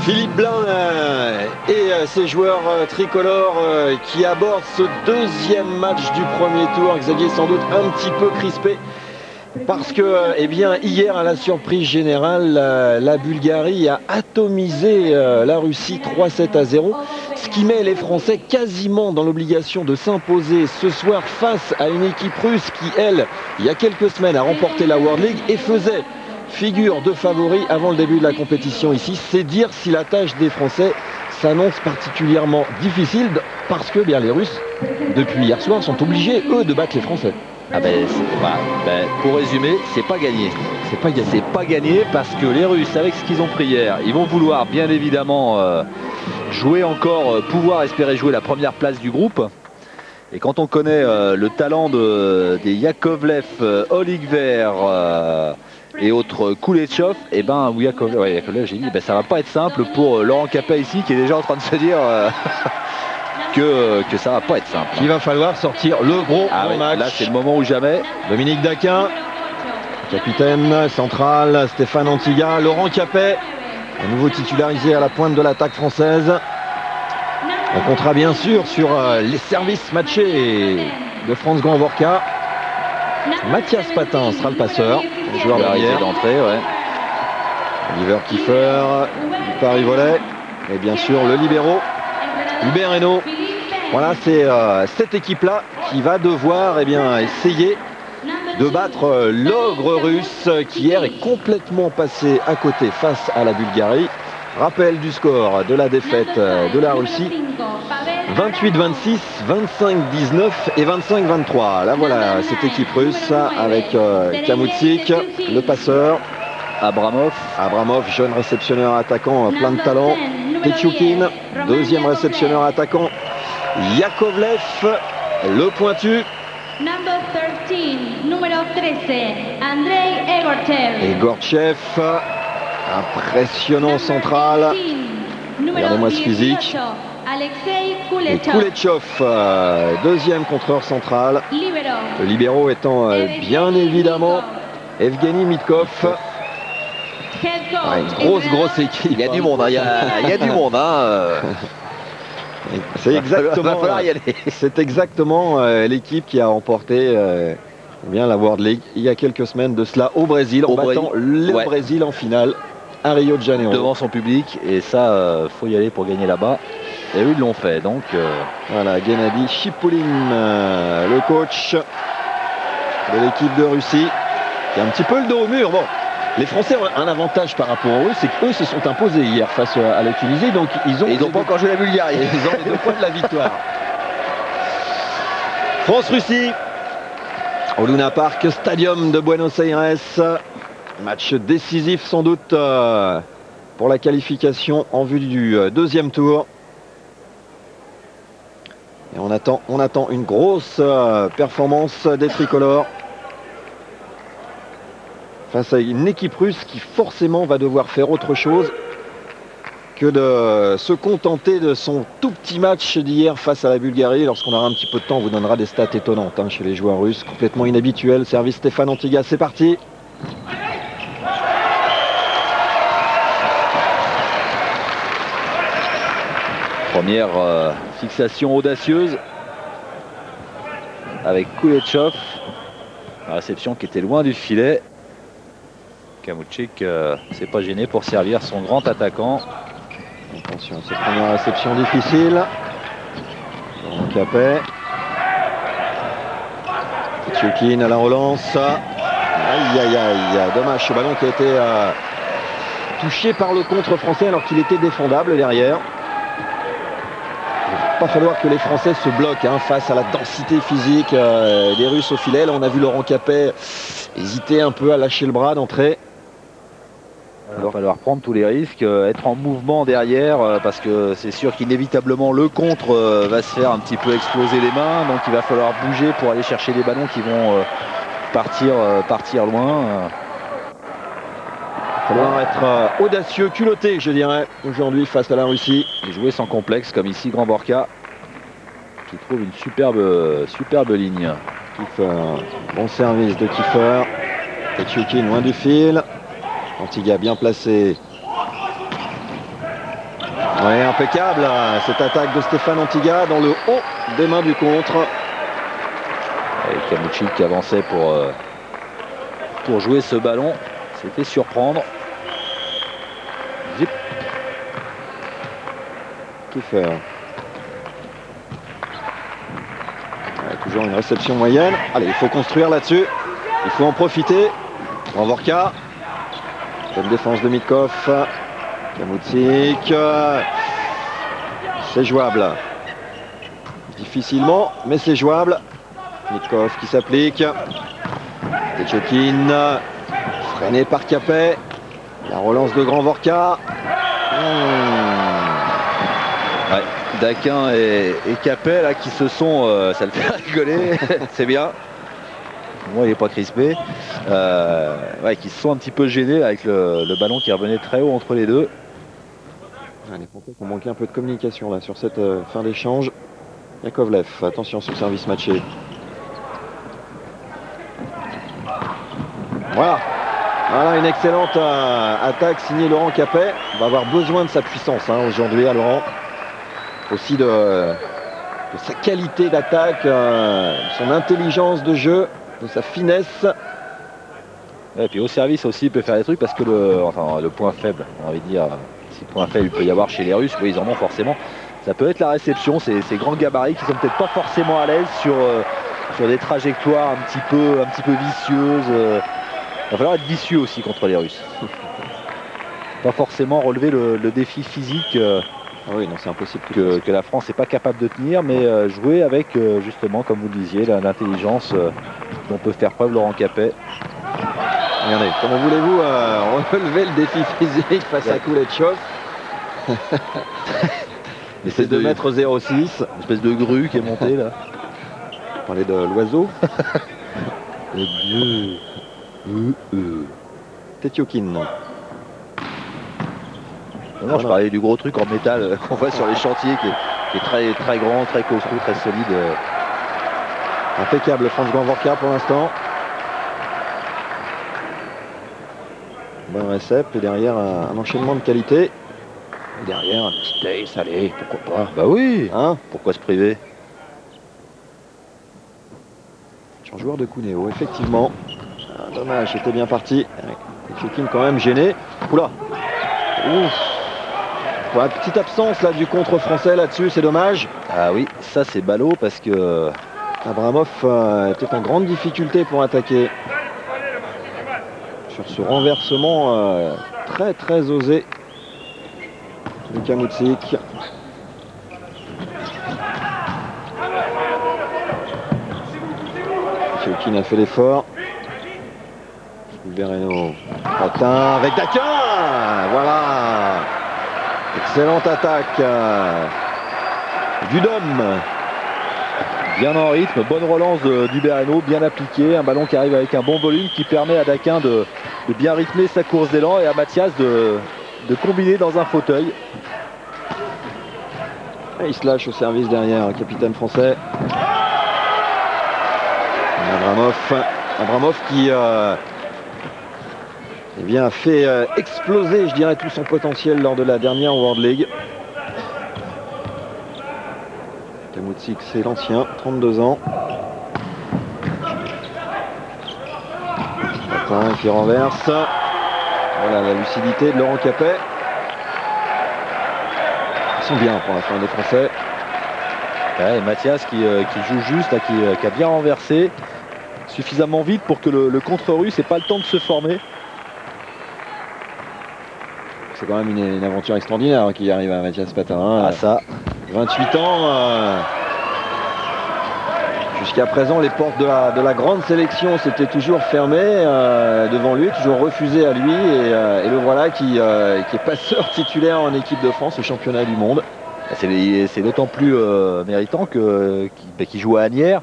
Philippe Blin et ses joueurs tricolores qui abordent ce deuxième match du premier tour. Xavier, sans doute un petit peu crispé parce que, eh bien, hier, à la surprise générale, la Bulgarie a atomisé la Russie 3-7-0, ce qui met les Français quasiment dans l'obligation de s'imposer ce soir face à une équipe russe qui, elle, il y a quelques semaines, a remporté la World League et faisait figure de favori avant le début de la compétition ici. C'est dire si la tâche des Français s'annonce particulièrement difficile parce que bien les Russes, depuis hier soir, sont obligés, eux, de battre les Français. Ah ben, pour résumer, c'est pas gagné. C'est pas gagné. C'est pas gagné parce que les Russes, avec ce qu'ils ont pris hier, ils vont vouloir bien évidemment jouer encore, pouvoir espérer jouer la première place du groupe. Et quand on connaît le talent des Yakovlev, Oligver et autres Kuleshov, et ben Yakovlev, j'ai dit, ben, ça va pas être simple pour Laurent Capet ici qui est déjà en train de se dire que ça va pas être simple. Il va falloir sortir le gros match. Là c'est le moment ou jamais. Dominique Daquin, capitaine central, Stéphane Antiga, Laurent Capet, à nouveau titularisé à la pointe de l'attaque française. On comptera bien sûr sur les services matchés de Franz Grandvorka. Mathias Patin sera le passeur, le joueur d'arrière d'entrée, ouais. Oliver Kiefer, Paris Volet, et bien sûr le libéraux, Hubert Hainaut. Voilà, c'est cette équipe-là qui va devoir essayer de battre l'ogre russe qui hier est complètement passé à côté face à la Bulgarie. Rappel du score de la défaite de la Russie. 28-26, 25-19 et 25-23. Là voilà cette équipe russe avec Kamoutsik, le passeur. Abramov, jeune réceptionneur attaquant plein de talent. Petchoukin, deuxième réceptionneur attaquant. Yakovlev, le pointu. Et Gortchev, impressionnant central. Regardez-moi ce physique. Et Kuleshov, deuxième contreur central. Le libéraux étant bien évidemment Evgeny Mitkov. Une grosse équipe. Il y a du monde, il y a du monde. C'est exactement l'équipe qui a remporté la World League il y a quelques semaines de cela au Brésil, en battant le Brésil en finale à Rio de Janeiro. Devant son public, et ça, faut y aller pour gagner là-bas. Et eux, ils l'ont fait, donc... Voilà, Gennady Chipoulin, le coach de l'équipe de Russie, qui a un petit peu le dos au mur. Bon, les Français ont un avantage par rapport à eux, c'est qu'eux se sont imposés hier face à la Tunisie, donc ils n'ont pas encore joué la Bulgarie. Ils ont les 2 points de la victoire. France-Russie, au Luna Park Stadium de Buenos Aires. Match décisif sans doute pour la qualification en vue du deuxième tour. Et on attend une grosse performance des tricolores face à une équipe russe qui forcément va devoir faire autre chose que de se contenter de son tout petit match d'hier face à la Bulgarie. Lorsqu'on aura un petit peu de temps, on vous donnera des stats étonnantes chez les joueurs russes, complètement inhabituels. Service Stéphane Antiga, c'est parti. Première fixation audacieuse avec Kuleshov. La réception qui était loin du filet. Kamoutsik s'est pas gêné pour servir son grand attaquant. Attention à cette première réception difficile. Capet. Petchoukin à la relance. Aïe. Dommage, ce ballon qui a été touché par le contre français alors qu'il était défendable derrière. Il va pas falloir que les Français se bloquent face à la densité physique des Russes au filet. Là, on a vu Laurent Capet hésiter un peu à lâcher le bras d'entrée. Il va falloir prendre tous les risques, être en mouvement derrière, parce que c'est sûr qu'inévitablement le contre va se faire un petit peu exploser les mains. Donc il va falloir bouger pour aller chercher des ballons qui vont partir loin. Il va falloir être audacieux, culotté, je dirais, aujourd'hui face à la Russie. Et jouer sans complexe, comme ici Grandvorka, qui trouve une superbe ligne. Kiefer, bon service de Kiefer. Petchoukin loin du fil. Antiga bien placé. impeccable cette attaque de Stéphane Antiga dans le haut des mains du contre. Et Kamuchik qui avançait pour jouer ce ballon. C'était surprendre. Zip. Kiefer. Toujours une réception moyenne. Allez, il faut construire là-dessus. Il faut en profiter. Vorka. Bonne défense de Mitkov. Kamutsik. C'est jouable. Difficilement, mais c'est jouable. Mitkov qui s'applique. Tetchokin. Freiné par Capet. La relance de Grand Vorka. Ouais, Daquin et Capet là qui se sont, ça le fait rigoler, c'est bien. Moi il n'est pas crispé. Ouais, qui se sont un petit peu gênés là, avec le ballon qui revenait très haut entre les deux. Les Français ont manqué un peu de communication là sur cette fin d'échange. Yakovlev, attention sur le service matché. Voilà. Voilà une excellente attaque signée Laurent Capet. On va avoir besoin de sa puissance aujourd'hui à Laurent. Aussi de sa qualité d'attaque, de son intelligence de jeu, de sa finesse. Et puis au service aussi il peut faire des trucs parce que le point faible, on va dire, si point faible il peut y avoir chez les Russes, oui, ils en ont forcément. Ça peut être la réception, ces grands gabarits qui sont peut-être pas forcément à l'aise sur des trajectoires un petit peu vicieuses. Il va falloir être vicieux aussi contre les Russes. Pas forcément relever le défi physique oui, non, c'est impossible que la France n'est pas capable de tenir, mais jouer avec justement, comme vous le disiez, l'intelligence dont peut faire preuve Laurent Capet. Regardez, comment voulez-vous relever le défi physique face à Koulechov? C'est de mettre 0,6. Une espèce de grue qui est montée là. On parlait de l'oiseau. Tetchokin. Non, je parlais du gros truc en métal qu'on voit sur les chantiers qui est très, très grand, très costaud, très solide. Impeccable France Grand Vorka pour l'instant. Bon récep et derrière un enchaînement de qualité. Et derrière un petit ace, allez, pourquoi pas. Bah oui, pourquoi se priver? Joueur de Cuneo, effectivement. Dommage, c'était bien parti. Tetchokin quand même gêné. Oula. Ouf. Voilà, petite absence là du contre français là-dessus, c'est dommage. Ah oui, ça c'est ballot parce que Abramov était en grande difficulté pour attaquer. Sur ce renversement très très osé de Kamutsik. Tetchokin a fait l'effort. Bereno atteint avec Daquin. Voilà. Excellente attaque du Dôme. Bien en rythme, bonne relance du Bereno, bien appliqué, un ballon qui arrive avec un bon volume qui permet à Daquin de bien rythmer sa course d'élan et à Mathias de combiner dans un fauteuil. Et il se lâche au service derrière, le capitaine français. Abramov qui a fait exploser, je dirais, tout son potentiel lors de la dernière World League. Kamutsik, c'est l'ancien, 32 ans. Attends, qui renverse. Voilà la lucidité de Laurent Capet. Ils sont bien pour la fin des Français. Ouais, et Mathias qui joue juste, là, qui a bien renversé. Suffisamment vite pour que le contre-russe n'ait pas le temps de se former. C'est quand même une aventure extraordinaire qui arrive à Mathias Patarin. Ah ça. 28 ans. Jusqu'à présent, les portes de la grande sélection s'étaient toujours fermées devant lui, toujours refusées à lui. Et le voilà qui est passeur titulaire en équipe de France au championnat du monde. C'est d'autant plus méritant qu'il joue à Asnières.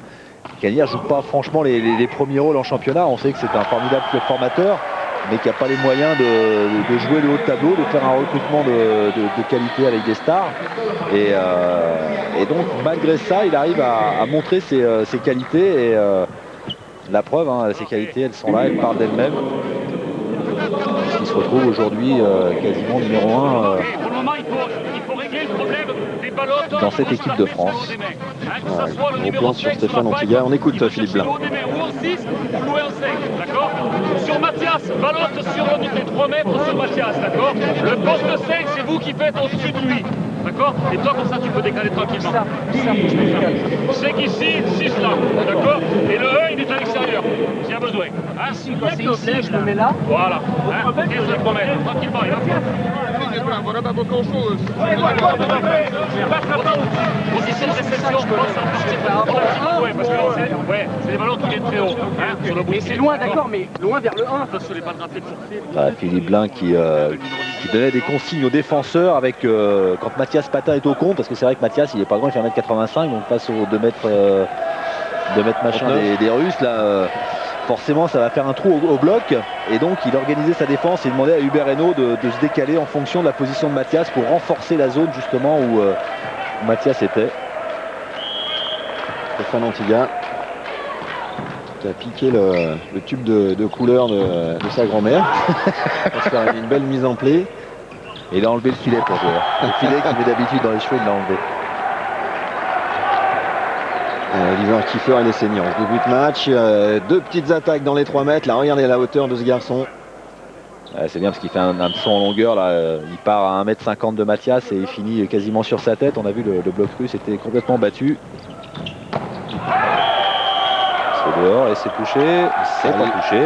Asnières ne joue pas franchement les premiers rôles en championnat. On sait que c'est un formidable club formateur, mais qui n'a pas les moyens de jouer le haut de tableau, de faire un recrutement de qualité avec des stars. Et donc, malgré ça, il arrive à montrer ses qualités. Et la preuve, ses qualités, elles sont là, elles parlent d'elles-mêmes. se retrouve aujourd'hui quasiment numéro 1 dans cette équipe de France. Gros plan sur Stéphane Antiga. On écoute Philippe Blin. D'accord. Sur Mathias, Balotte sur les 3 mètres sur Mathias, d'accord. Le poste 5, c'est vous qui faites au-dessus de lui. D'accord. Et toi, comme ça, tu peux décaler tranquillement. 5 ici, 6 là. D'accord. Et le 1, il est à l'extérieur, s'il y a besoin. Hein, si je me mets là. Voilà. Hein, 15 3 mètres, tranquillement. Il va faire. Position de réception, c'est les ballons qui viennent très haut. Hein, sur le bout. Et c'est loin, d'accord, mais loin vers le 1. Philippe Blin qui donnait des consignes aux défenseurs avec quand Mathias Patin est au compte, parce que c'est vrai que Mathias il est pas grand, il fait 1m85, donc face aux 2 mètres machin des Russes là, forcément ça va faire un trou au bloc, et donc il organisait sa défense et demandait à Hubert Hainaut de se décaler en fonction de la position de Mathias pour renforcer la zone justement où Mathias était. Stéphane Antiga qui a piqué le tube de couleur de sa grand-mère. Parce qu'il a une belle mise en play. Et il a enlevé le filet pour jouer. Le filet qu'il met d'habitude dans les cheveux, il l'a enlevé. Oliver Kiefer et les seniors. Début de match, 2 petites attaques dans les 3 mètres. Là, regardez la hauteur de ce garçon. C'est bien parce qu'il fait un saut en longueur. Là, il part à 1m50 de Mathias et il finit quasiment sur sa tête. On a vu le bloc russe était complètement battu. C'est dehors et c'est touché. C'est pas touché.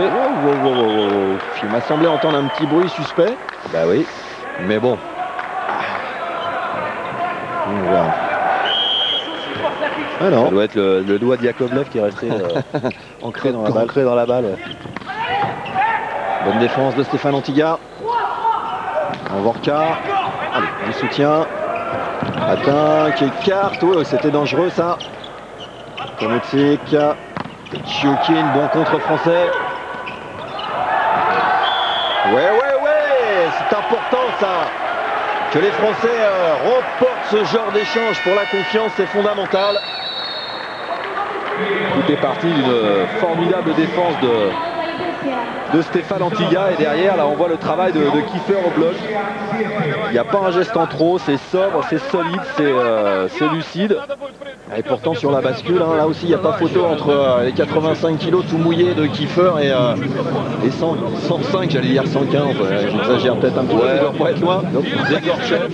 Il m'a semblé entendre un petit bruit suspect. Bah oui. Mais bon. On verra. Ah non. Ça doit être le doigt de Yakovlev qui est resté ancré dans la balle. Ancré dans la balle. Bonne défense de Stéphane Antiga. Vorka. Allez, du soutien. Atteint, qui écarte. Ouais, c'était dangereux ça. Komotsik. Chiokin, bon contre français. Ouais, c'est important ça. Que les Français remportent ce genre d'échange pour la confiance, c'est fondamental. Tout est parti d'une formidable défense de Stéphane Antiga, et derrière là on voit le travail de Kiefer au bloc. Il n'y a pas un geste en trop, c'est sobre, c'est solide, c'est lucide. Et pourtant sur la bascule, hein, là aussi il n'y a pas photo entre les 85 kg tout mouillés de Kiefer et 105, j'allais dire 115, j'exagère peut-être un peu, il doit pas être loin. Donc Gorchev.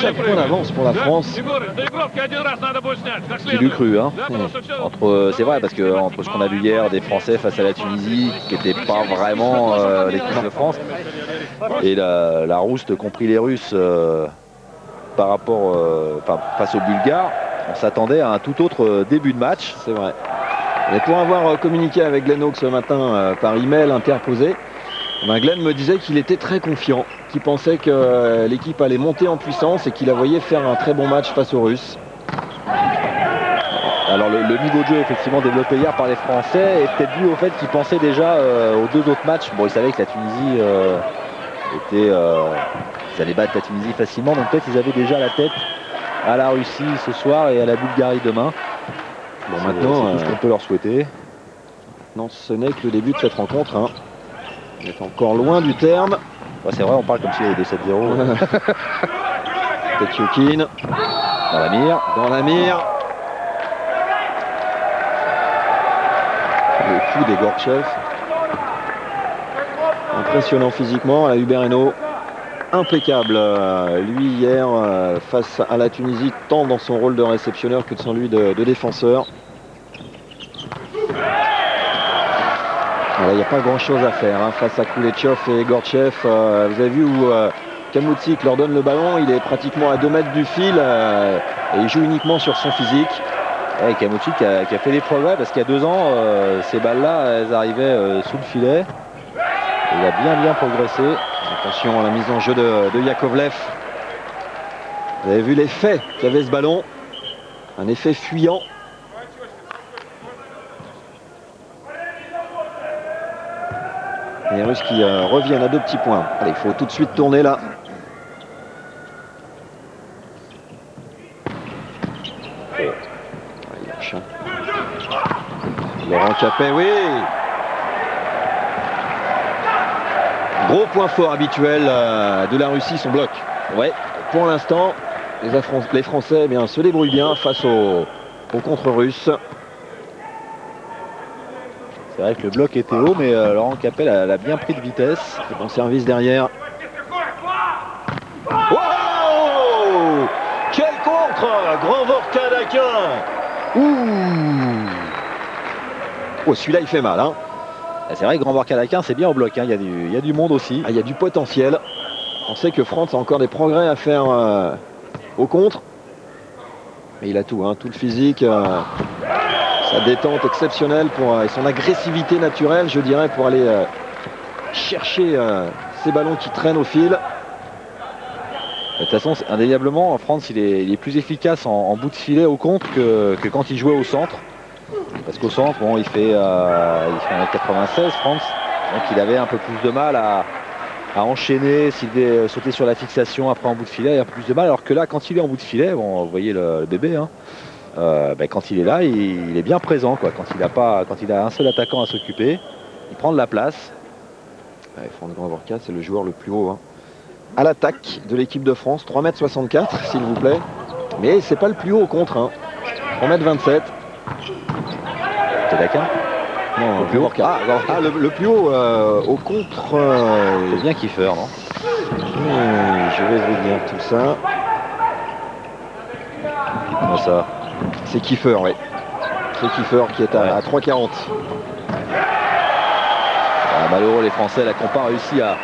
4 points d'avance pour la France. Qui l'eût cru, hein. C'est vrai, parce que entre ce qu'on a vu hier des Français face à la Tunisie, qui n'était pas vraiment l'équipe de France, et la rouste compris les Russes par rapport face aux Bulgares, on s'attendait à un tout autre début de match. C'est vrai. Et pour avoir communiqué avec Glenn Hawk ce matin par email interposé, Glenn me disait qu'il était très confiant, qu'il pensait que l'équipe allait monter en puissance et qu'il la voyait faire un très bon match face aux Russes. Alors le niveau de jeu effectivement développé hier par les Français est peut-être dû au fait qu'ils pensaient déjà aux 2 autres matchs. Bon, ils savaient que la Tunisie ils allaient battre la Tunisie facilement, donc peut-être ils avaient déjà la tête à la Russie ce soir et à la Bulgarie demain. Bon, maintenant c'est tout ce qu'on peut leur souhaiter. Non, ce n'est que le début de cette rencontre, hein. On est encore loin du terme. Ouais, c'est vrai, on parle comme s'il y avait des 7-0. Tetiokin. Dans la mire. Dans la mire. Le coup des Gorchev. Impressionnant physiquement. À Hubert Hainaut. Impeccable. Lui hier face à la Tunisie, tant dans son rôle de réceptionneur que de son lui de défenseur. Il n'y a pas grand chose à faire hein, face à Koulechov et Gorchev. Vous avez vu où Kamoutsik leur donne le ballon, il est pratiquement à 2 mètres du fil et il joue uniquement sur son physique. Et Kamoutsik qui a fait des progrès parce qu'il y a 2 ans, ces balles-là, elles arrivaient sous le filet. Il a bien progressé. Attention à la mise en jeu de Yakovlev. Vous avez vu l'effet qu'avait ce ballon. Un effet fuyant. Les Russes qui reviennent à 2 petits points. Allez, il faut tout de suite tourner là. Laurent Capet, oui. Gros point fort habituel de la Russie, son bloc. Ouais, pour l'instant, les Français se débrouillent bien face au contre russe. C'est vrai que le bloc était haut, mais Laurent Capel a bien pris de vitesse. Bon service derrière. Wow! Quel contre! Grand Vorka d'Aquin! Ouh! Oh, celui-là, il fait mal, hein. C'est vrai que Grand Vorka d'Aquin, c'est bien au bloc, hein. Il y a du monde aussi. Ah, il y a du potentiel. On sait que France a encore des progrès à faire au contre. Mais il a tout, hein, tout le physique. Sa détente exceptionnelle et son agressivité naturelle, je dirais, pour aller chercher ces ballons qui traînent au fil. De toute façon, indéniablement, en France, il est plus efficace en bout de filet au contre que quand il jouait au centre. Parce qu'au centre, bon, il fait 1m96, France. Donc il avait un peu plus de mal à enchaîner, s'il devait sauter sur la fixation après en bout de filet, il a un peu plus de mal. Alors que là, quand il est en bout de filet, bon, vous voyez le bébé, hein, quand il est là, il est bien présent, quoi. Quand il a un seul attaquant à s'occuper, il prend de la place. Ouais, Franck Grand Vorka, c'est le joueur le plus haut, hein, à l'attaque de l'équipe de France, 3,64 m, s'il vous plaît. Mais c'est pas le plus haut au contre, hein. 3,27 m. C'est Daquin? Non, le plus haut. Le plus haut au contre. C'est bien Kiefer, non? Je vais vous dire tout ça. Comment ça? C'est Kiefer, oui. C'est Kiefer qui est à 3,40. Malheureux les Français là, qui n'ont pas réussi à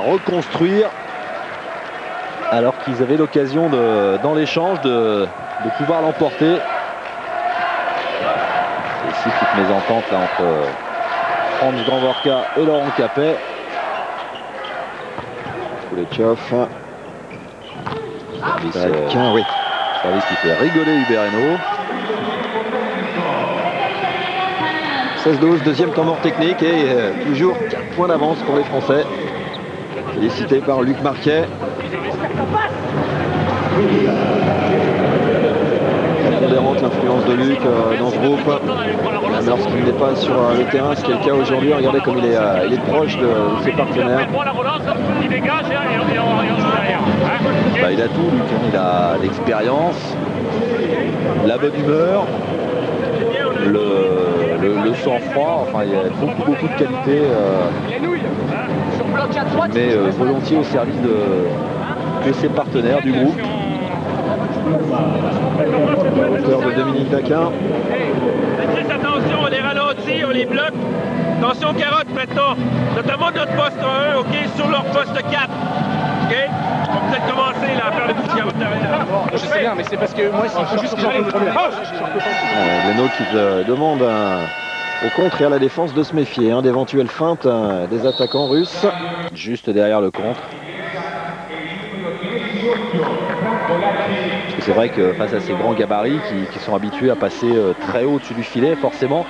reconstruire alors qu'ils avaient l'occasion dans l'échange de pouvoir l'emporter. Ici petite mésentente là entre Franz Grand Vorka et Laurent Capet. Koulechov. Oui. Service qui fait rigoler Hubert Hainaut. 16-12, deuxième temps mort technique et toujours 4 points d'avance pour les Français. Félicité par Luc Marquet. Pondérante l'influence de Luc dans ce groupe. Lorsqu'il n'est pas sur le terrain, ce qui est le cas aujourd'hui, regardez comme il est proche de ses partenaires. Il a tout, Luc, hein. Il a l'expérience, la bonne humeur, le sang-froid, enfin il y a beaucoup de qualités, mais volontiers au service de ses partenaires du groupe. Auteur de Dominique Daquin. Attention, on les ralentit, on les bloque. Attention carotte maintenant, notamment notre poste 1, ok, sur leur poste 4. Ok, on va peut-être commencer là, à faire le petit carotte derrière. Je sais bien, mais c'est parce que moi, il faut juste que j'arrive. Leno qui demande au contre et à la défense de se méfier d'éventuelles feintes des attaquants russes. Juste derrière le contre. Parce que c'est vrai que face à ces grands gabarits qui sont habitués à passer très haut au-dessus du filet, forcément,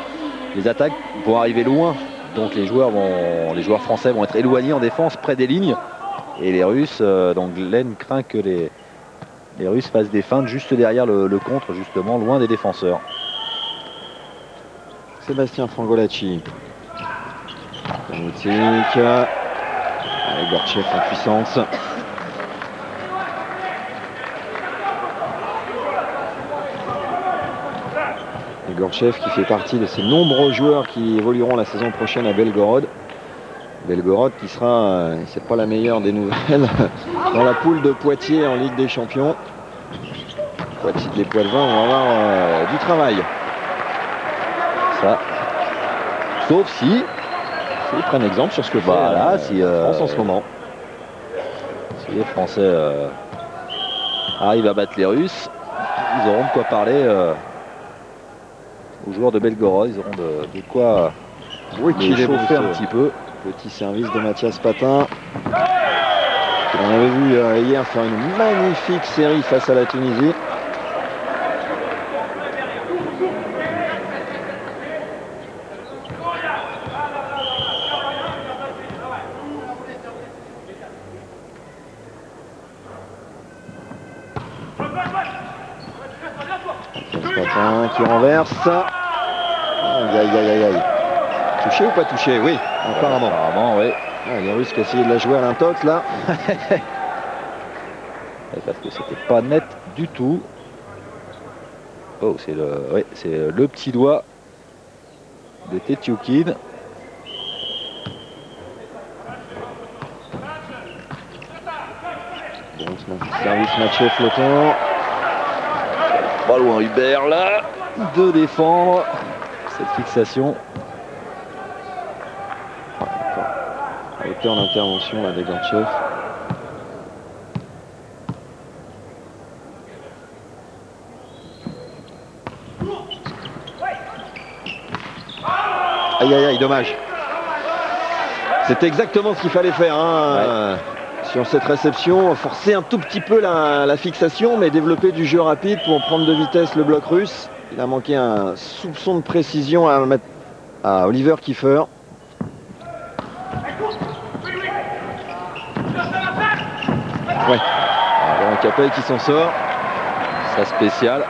les attaques vont arriver loin. Donc les joueurs français vont être éloignés en défense près des lignes. Et les Russes, donc Glenn craint que les Russes fassent des feintes juste derrière le contre, justement, loin des défenseurs. Sébastien Frangolacci. Avec Gortchev en puissance. Et Gortchev qui fait partie de ces nombreux joueurs qui évolueront la saison prochaine à Belgorod. Belgorod qui sera, c'est pas la meilleure des nouvelles, dans la poule de Poitiers en Ligue des Champions. Poitiers, les Poitvins vont avoir du travail. Ça. Sauf si ils prennent exemple sur ce que fait France en ce moment. Si les Français arrivent à battre les Russes, ils auront de quoi parler aux joueurs de Belgorod. Ils auront de quoi chauffer un petit peu. Petit service de Mathias Patin. On avait vu hier faire une magnifique série face à la Tunisie. Patin qui renverse. Aïe aïe aïe aïe. Touché ou pas touché? Oui, apparemment. Apparemment, oui. Les Russes qui essayaient de la jouer à l'intox là. Parce que c'était pas net du tout. Oh, c'est le petit doigt de Tetioukin. Bon, service matché flottant. Pas loin Hubert là de défendre cette fixation. À hauteur d'intervention là des Gortchev. Aïe aïe aïe, dommage. C'était exactement ce qu'il fallait faire hein. Sur cette réception, forcer un tout petit peu la fixation, mais développer du jeu rapide pour prendre de vitesse le bloc russe. Il a manqué un soupçon de précision à mettre à Oliver Kiefer. Ouais, Laurent Capelle qui s'en sort. Sa spéciale,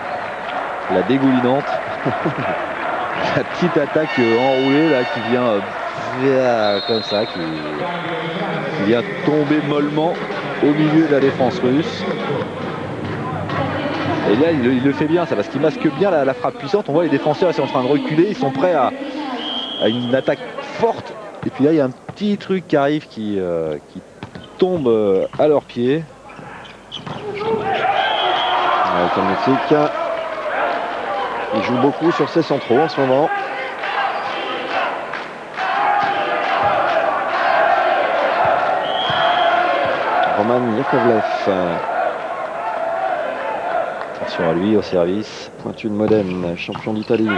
la dégoulinante. La petite attaque enroulée là qui vient comme ça, qui vient tomber mollement au milieu de la défense russe. Et là il le fait bien ça, parce qu'il masque bien la frappe puissante. On voit les défenseurs, ils sont en train de reculer, ils sont prêts à une attaque forte. Et puis là il y a un petit truc qui arrive qui tombe à leurs pieds. Le Mexique, il joue beaucoup sur ses centraux en ce moment. Roman Yakovlev. Attention à lui au service. Pointu de Modène, champion d'Italie.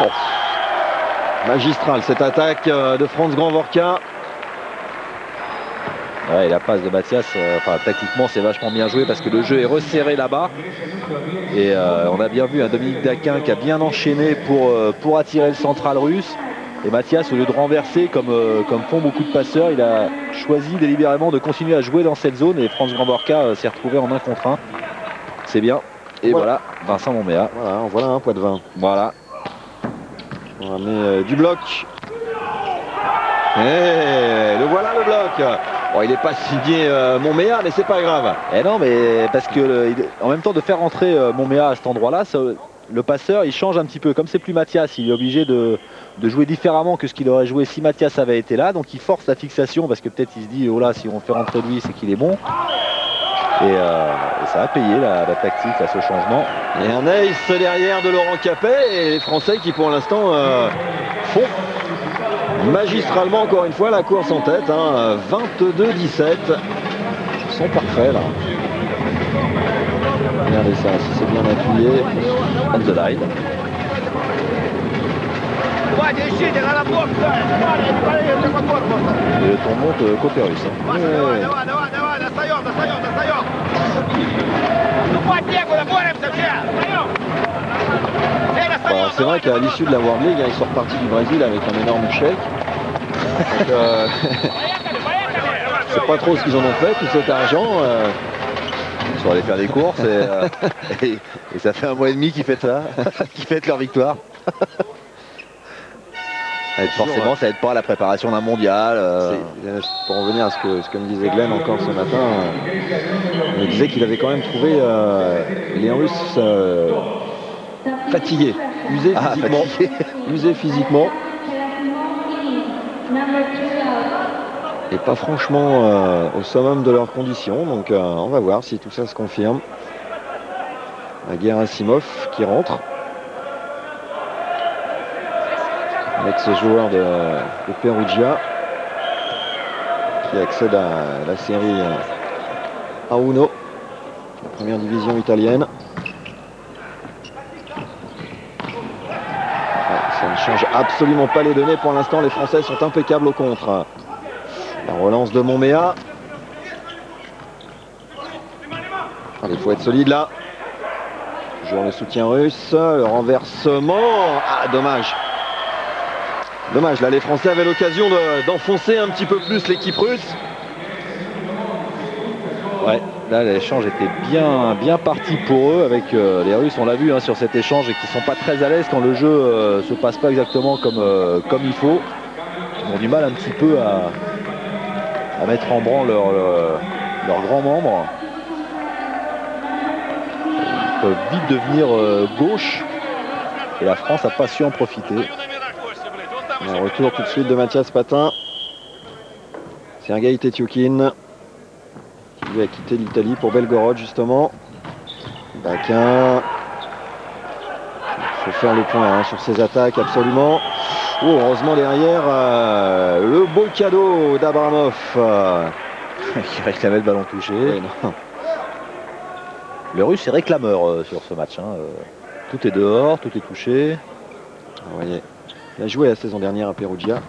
Oh. Magistral cette attaque de Franz Grandvorka. Ouais, et la passe de Mathias, tactiquement c'est vachement bien joué parce que le jeu est resserré là-bas. Et on a bien vu un Dominique Daquin qui a bien enchaîné pour attirer le central russe. Et Mathias, au lieu de renverser comme font beaucoup de passeurs, il a choisi délibérément de continuer à jouer dans cette zone. Et Franz Grandvorka s'est retrouvé en 1 contre 1. C'est bien. Et voilà, Vincent Monméa. Voilà, en voilà un poids de vin. Voilà. On va ramener du bloc. Et le voilà le bloc. Bon, il n'est pas signé Monméa, mais c'est pas grave. Et non, mais parce que en même temps de faire rentrer Monméa à cet endroit-là, le passeur il change un petit peu. Comme c'est plus Mathias, il est obligé de jouer différemment que ce qu'il aurait joué si Mathias avait été là. Donc il force la fixation parce que peut-être il se dit oh là, si on fait rentrer lui, c'est qu'il est bon. Et ça a payé la tactique à ce changement. Et un ace derrière de Laurent Capet et les Français qui pour l'instant font magistralement encore une fois la course en tête. 22-17. Ils sont parfaits là. Regardez ça, si c'est bien appuyé. On the line. Et le tour monte côté russe. Bon, c'est vrai qu'à l'issue de la World League, ils sont repartis du Brésil avec un énorme chèque. Je sais pas trop ce qu'ils en ont fait, tout cet argent. Ils sont allés faire des courses et ça fait 1 mois et demi qu'ils fêtent ça, qu'ils fêtent leur victoire. Forcément, ça aide pas à la préparation d'un mondial. Pour revenir à ce que me disait Glenn encore ce matin, il me disait qu'il avait quand même trouvé les Russes fatigués, usés physiquement. Et pas franchement au summum de leurs conditions. Donc on va voir si tout ça se confirme. Gerasimov qui rentre. Ex-joueur de Perugia qui accède à la série A1, la première division italienne. Ça ne change absolument pas les données pour l'instant. Les Français sont impeccables au contre. La relance de Monméa. Il faut être solide là. Toujours le soutien russe. Le renversement. Ah, dommage. Dommage, là les Français avaient l'occasion d'enfoncer un petit peu plus l'équipe russe. Ouais, là l'échange était bien parti pour eux avec les Russes, on l'a vu sur cet échange, et qui sont pas très à l'aise quand le jeu se passe pas exactement comme il faut. ont du mal un petit peu à mettre en branle leurs grands membres. Ils peuvent vite devenir gauche et la France n'a pas su en profiter. Un retour tout de suite de Mathias Patin. Sergei Tetioukin qui lui a quitté l'Italie pour Belgorod justement. Baquin. Il faut faire le point sur ses attaques absolument. Oh, heureusement derrière le beau cadeau d'Abramov. Qui réclamait le ballon touché. Oui, non. Le Russe est réclameur sur ce match. Tout est dehors, tout est touché. Vous voyez, il a joué la saison dernière à Perugia.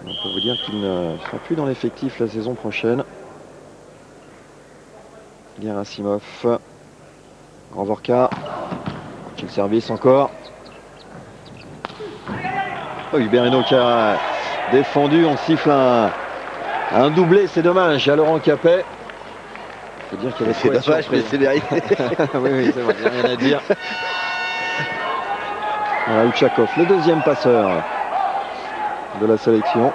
On peut vous dire qu'il ne sera plus dans l'effectif la saison prochaine. Gerasimov. Grand Vorka. Quel service encore. Oh, Hubert Hainaut qui a défendu. On siffle un doublé. C'est dommage à Laurent Capet. Il faut dire qu'il y avait C'est dommage, mais c'est mérité. oui, c'est vrai, il n'y a rien à dire. Voilà, Ouchakov, le deuxième passeur de la sélection.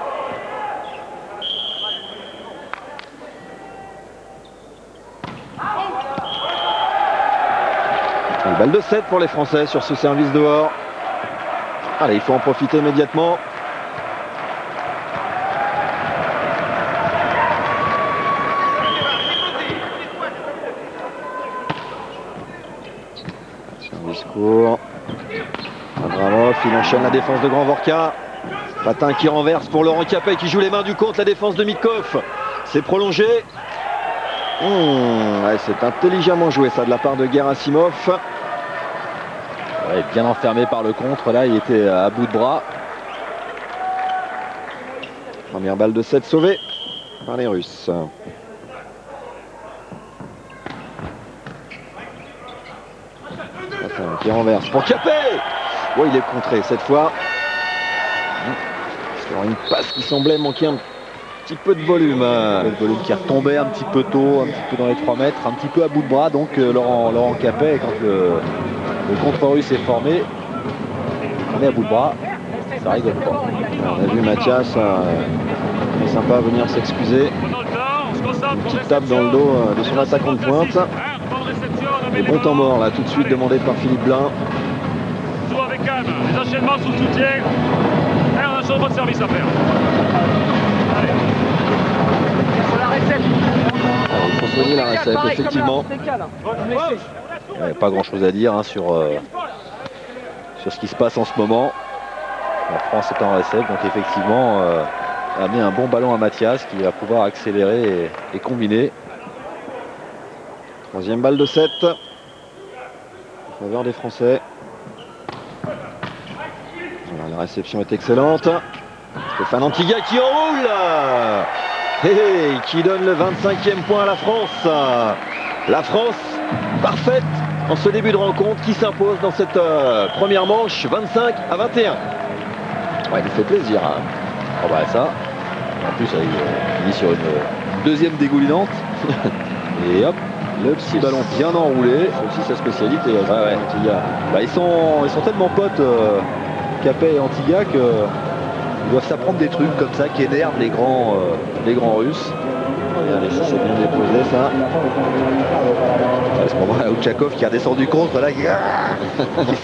Une balle de 7 pour les Français sur ce service dehors. Allez, il faut en profiter immédiatement. Service court. Abramov, il enchaîne la défense de Grand Vorka. Patin qui renverse pour Laurent Capet qui joue les mains du contre. La défense de Mitkov. C'est prolongé. Ouais, c'est intelligemment joué ça de la part de Gerasimov. Ouais, bien enfermé par le contre. Là, il était à bout de bras. Première balle de 7 sauvée par les Russes. Patin qui renverse pour Capet. Oh, il est contré cette fois. Sur une passe qui semblait manquer un petit peu de volume. Le volume qui retombait un petit peu tôt, un petit peu dans les 3 mètres, un petit peu à bout de bras. Donc Laurent Capet, quand le contre russe est formé, on est à bout de bras. Ça rigole pas. On a vu Mathias, c'est sympa à venir s'excuser. Une petite tape dans le dos de son attaquant de pointe. Et bon temps mort là, tout de suite demandé par Philippe Blin. Joue avec calme, les enchaînements sous soutien. Et on a un changement de service à faire. Allez. Sur la recette. Il faut soigner la recette, Pareil, effectivement. comme la Monteca, là. Il n'y a pas grand chose à dire sur ce qui se passe en ce moment. La France est en recette, donc effectivement amener un bon ballon à Mathias qui va pouvoir accélérer et combiner. Troisième balle de 7 en faveur des Français. Voilà, la réception est excellente. Stéphane Antiga qui enroule et qui donne le 25e point à la France. La France parfaite en ce début de rencontre qui s'impose dans cette première manche 25-21. Ouais, il nous fait plaisir. Oh bah ça, en plus il finit sur une deuxième dégoulinante. Et hop, le petit ballon bien enroulé. C'est aussi sa spécialité. Ouais. Antiga. Bah, ils sont tellement potes, Capet et Antiga, qu'ils doivent s'apprendre des trucs comme ça qui énervent les grands Russes. Allez, ça c'est bien déposé ça. À ce moment-là, Ouchakov qui a descendu contre, là, qui est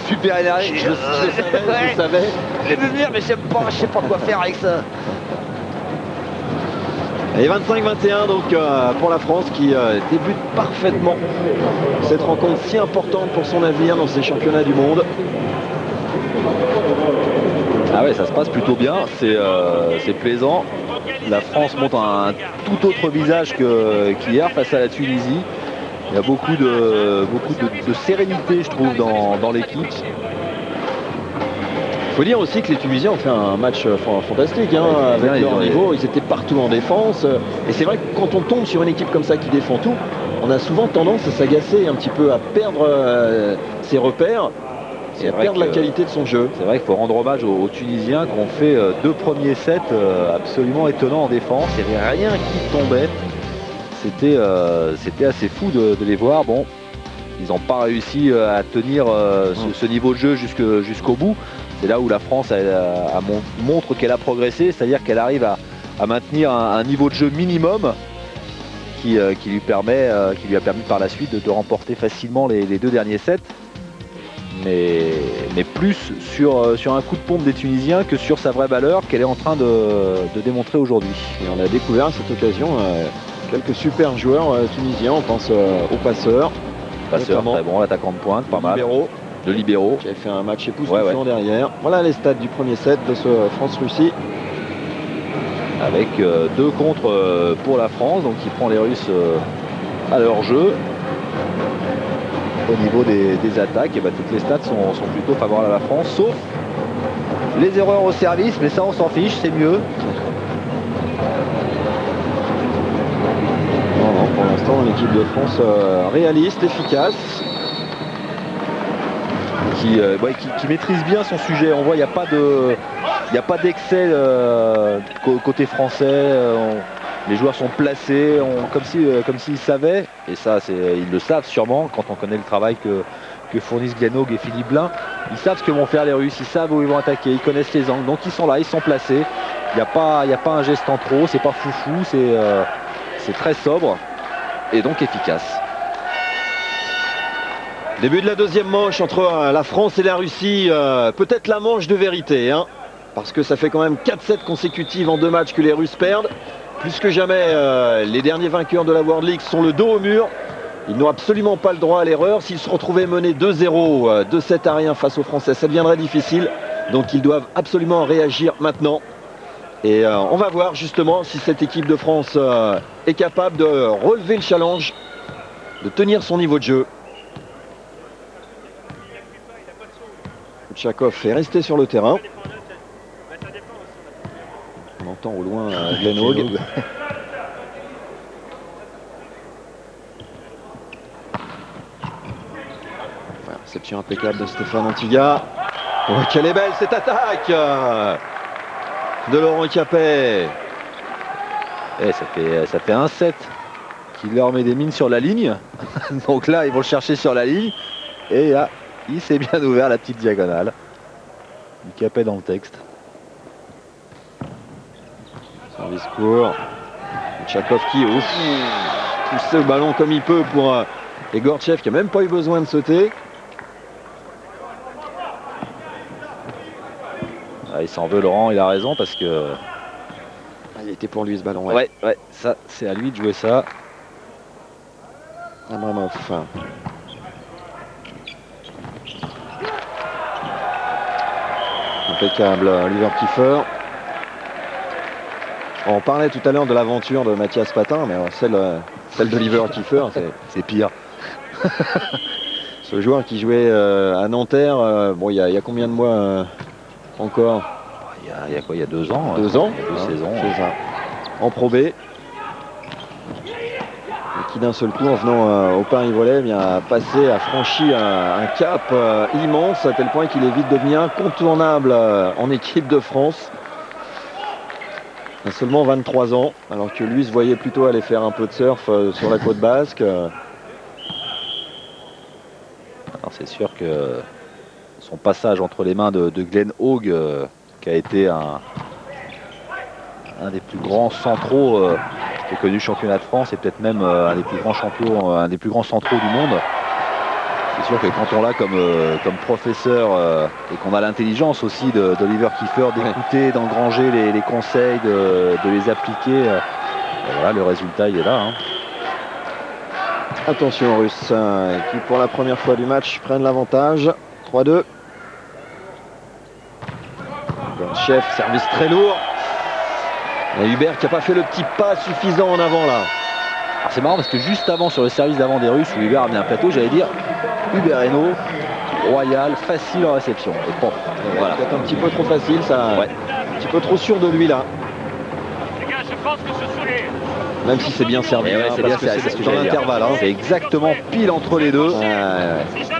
super énervé. Je savais. Je l'ai vu venir, mais je sais pas quoi faire avec ça. Et 25-21 donc pour la France qui débute parfaitement cette rencontre si importante pour son avenir dans ces championnats du monde. Ah ouais, ça se passe plutôt bien, c'est plaisant. La France montre un tout autre visage qu'hier face à la Tunisie. Il y a beaucoup de sérénité, je trouve, dans l'équipe. Il faut dire aussi que les Tunisiens ont fait un match fantastique avec leur niveau. Ils étaient partout en défense. Et c'est vrai que quand on tombe sur une équipe comme ça qui défend tout, on a souvent tendance à s'agacer un petit peu, à perdre ses repères et à perdre la qualité de son jeu. C'est vrai qu'il faut rendre hommage aux Tunisiens qui ont fait 2 premiers sets absolument étonnants en défense. Il n'y avait rien qui tombait. C'était assez fou de les voir. Bon, ils n'ont pas réussi à tenir ce niveau de jeu jusqu'au bout. C'est là où la France montre qu'elle a progressé, c'est-à-dire qu'elle arrive à maintenir un niveau de jeu minimum qui lui a permis par la suite de remporter facilement les 2 derniers sets. Mais plus sur un coup de pompe des Tunisiens que sur sa vraie valeur qu'elle est en train de démontrer aujourd'hui. Et on a découvert à cette occasion quelques super joueurs tunisiens, on pense aux passeurs. Passeur, très bon, attaquant de pointe, pas mal. De libéraux. Qui a fait un match époustouflant derrière. Voilà les stats du premier set de ce France-Russie. Avec 2 contre pour la France, donc qui prend les Russes à leur jeu. Au niveau des attaques, et toutes les stats sont plutôt favorables à la France, sauf les erreurs au service, mais ça on s'en fiche, c'est mieux. Non, pour l'instant l'équipe de France réaliste, efficace. Qui maîtrise bien son sujet. On voit il n'y a pas d'excès côté français. Les joueurs sont placés comme s'ils savaient, et ça ils le savent sûrement quand on connaît le travail que fournissent Glenn Haug et Philippe Blain. Ils savent ce que vont faire les Russes, ils savent où ils vont attaquer, ils connaissent les angles, donc ils sont là, ils sont placés. Il n'y a pas un geste en trop, c'est pas foufou, c'est très sobre et donc efficace. Début de la deuxième manche entre la France et la Russie, peut-être la manche de vérité, hein, parce que ça fait quand même 4 sets consécutifs en 2 matchs que les Russes perdent. Plus que jamais, les derniers vainqueurs de la World League sont le dos au mur. Ils n'ont absolument pas le droit à l'erreur. S'ils se retrouvaient menés 2-0, 2-7-1 face aux Français, ça deviendrait difficile. Donc ils doivent absolument réagir maintenant. Et on va voir justement si cette équipe de France est capable de relever le challenge, de tenir son niveau de jeu. Tchakov est resté sur le terrain. On entend au loin Glenn Haug. Réception impeccable de Stéphane Antiga. Oh, quelle est belle cette attaque de Laurent Capet. Et ça fait un set qui leur met des mines sur la ligne. Donc là, ils vont le chercher sur la ligne. Et là, il s'est bien ouvert la petite diagonale. Du Capet dans le texte. Service court. Tchakov qui pousse le ballon comme il peut pour Egorchev qui n'a même pas eu besoin de sauter. Ah, il s'en veut Laurent, il a raison parce que... il était pour lui ce ballon. Ouais, ça c'est à lui de jouer ça. Abramov. Impeccable, Oliver Kiefer. On parlait tout à l'heure de l'aventure de Mathias Patin, mais celle d'Oliver Kiefer, c'est pire. Ce joueur qui jouait à Nanterre, bon, il y a combien de mois encore? Il y a quoi? Il y a 2 ans. 2 ans, 2 saisons. C'est ça. En Pro B. Et qui d'un seul coup, en venant au Paris-Volley, a franchi un cap immense, à tel point qu'il est vite devenu incontournable en équipe de France. Il a seulement 23 ans, alors que lui se voyait plutôt aller faire un peu de surf sur la côte basque. Alors c'est sûr que son passage entre les mains de Glenn Haug, qui a été un des plus grands centraux qui a connu le championnat de France et peut-être même un des plus grands champions, un des plus grands centraux du monde. C'est sûr que quand on l'a comme professeur et qu'on a l'intelligence aussi d'Oliver Kiefer d'écouter, d'engranger les conseils, de les appliquer, voilà, le résultat il est là. Hein. Attention aux Russes qui pour la première fois du match prennent l'avantage. 3-2. Chef, service très lourd. Et Hubert qui n'a pas fait le petit pas suffisant en avant là. C'est marrant parce que juste avant, sur le service d'avant des Russes où Hubert a mis un plateau, j'allais dire Hubert Hainaut, royal, facile en réception. Et bon, voilà. Peut-être un petit peu trop facile, ça. Ouais. Un petit peu trop sûr de lui là. Les gars, je pense que ce sourire. Même si c'est bien servi, c'est bien, c'est ce que dans j'allais dire. l'intervalle. Hein. C'est exactement pile entre les deux.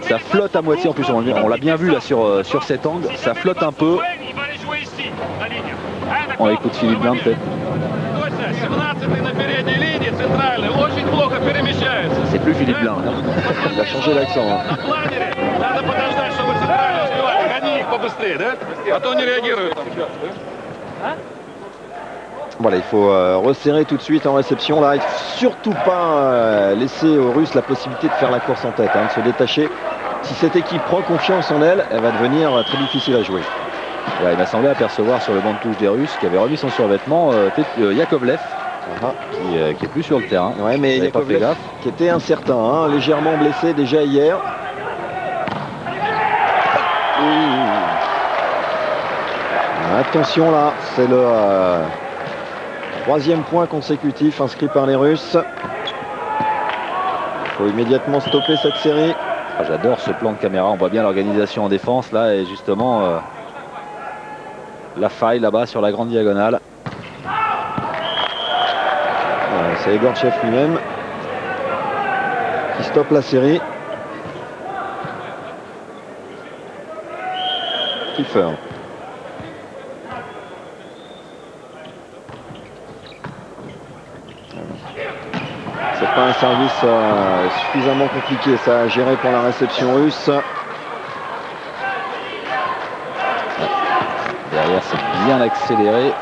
Ça flotte à moitié en plus. On l'a bien vu là sur cet angle. Ça flotte un peu. On écoute Philippe Blain peut-être. C'est plus Philippe Blain. Il a changé l'accent. Hein. побыстрее, да? А то не реагируют. Voilà, il faut resserrer tout de suite en réception. Là, il ne faut surtout pas laisser aux Russes la possibilité de faire la course en tête, de se détacher. Si cette équipe prend confiance en elle, elle va devenir très difficile à jouer. Ouais, il m'a semblé apercevoir sur le banc de touche des Russes qui avait remis son survêtement Yakovlev, qui est plus sur le terrain. Ouais, mais Yakovlev qui était incertain, légèrement blessé déjà hier. Attention là, c'est le troisième point consécutif inscrit par les Russes. Il faut immédiatement stopper cette série. Ah, j'adore ce plan de caméra, on voit bien l'organisation en défense là et justement la faille là-bas sur la grande diagonale. C'est Egorchev lui-même qui stoppe la série. Kiefer. C'est pas un service suffisamment compliqué ça à gérer pour la réception russe. Derrière c'est bien accéléré.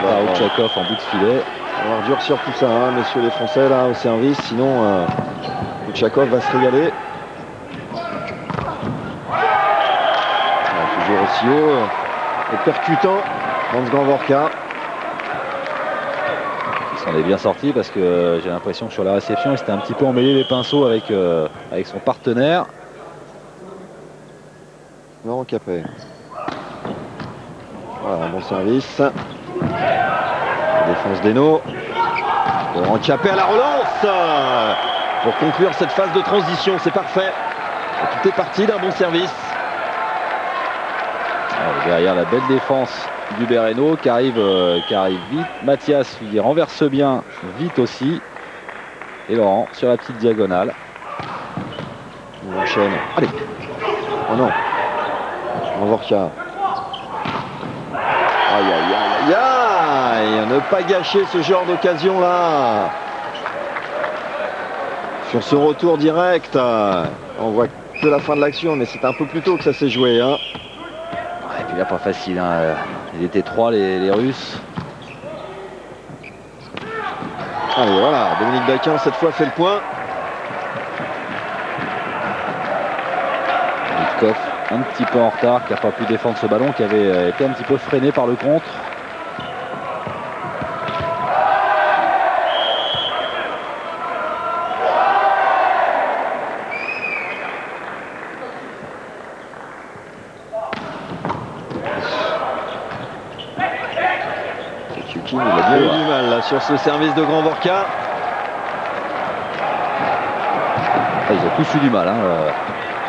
Par Outchakov en bout de filet. On va durcir tout ça, messieurs les Français là au service, sinon Outchakov va se régaler. Toujours aussi haut et percutant dans ce grand Vorka. Il s'en est bien sorti parce que j'ai l'impression que sur la réception il s'était un petit peu emmêlé les pinceaux avec son partenaire. Laurent Capet. Voilà, un bon service. La défense d'Hainaut. Laurent Capet à la relance pour conclure cette phase de transition, c'est parfait. Et tout est parti d'un bon service. Alors, derrière la belle défense d'Hubert Hainaut qui arrive vite. Mathias lui renverse bien vite aussi. Et Laurent sur la petite diagonale. On enchaîne. Allez. Oh non. Vorka. Aïe aïe aïe aïe aïe. Ne pas gâcher ce genre d'occasion là. Sur ce retour direct. On voit que la fin de l'action, mais c'est un peu plus tôt que ça s'est joué. Et puis là pas facile. Ils étaient trois les Russes. Allez voilà, Dominique Daquin cette fois fait le point. Mitkov un petit peu en retard, qui n'a pas pu défendre ce ballon, qui avait été un petit peu freiné par le contre. Il a bien eu du mal là, sur ce service de Grand Vorka. Ils ont tous eu du mal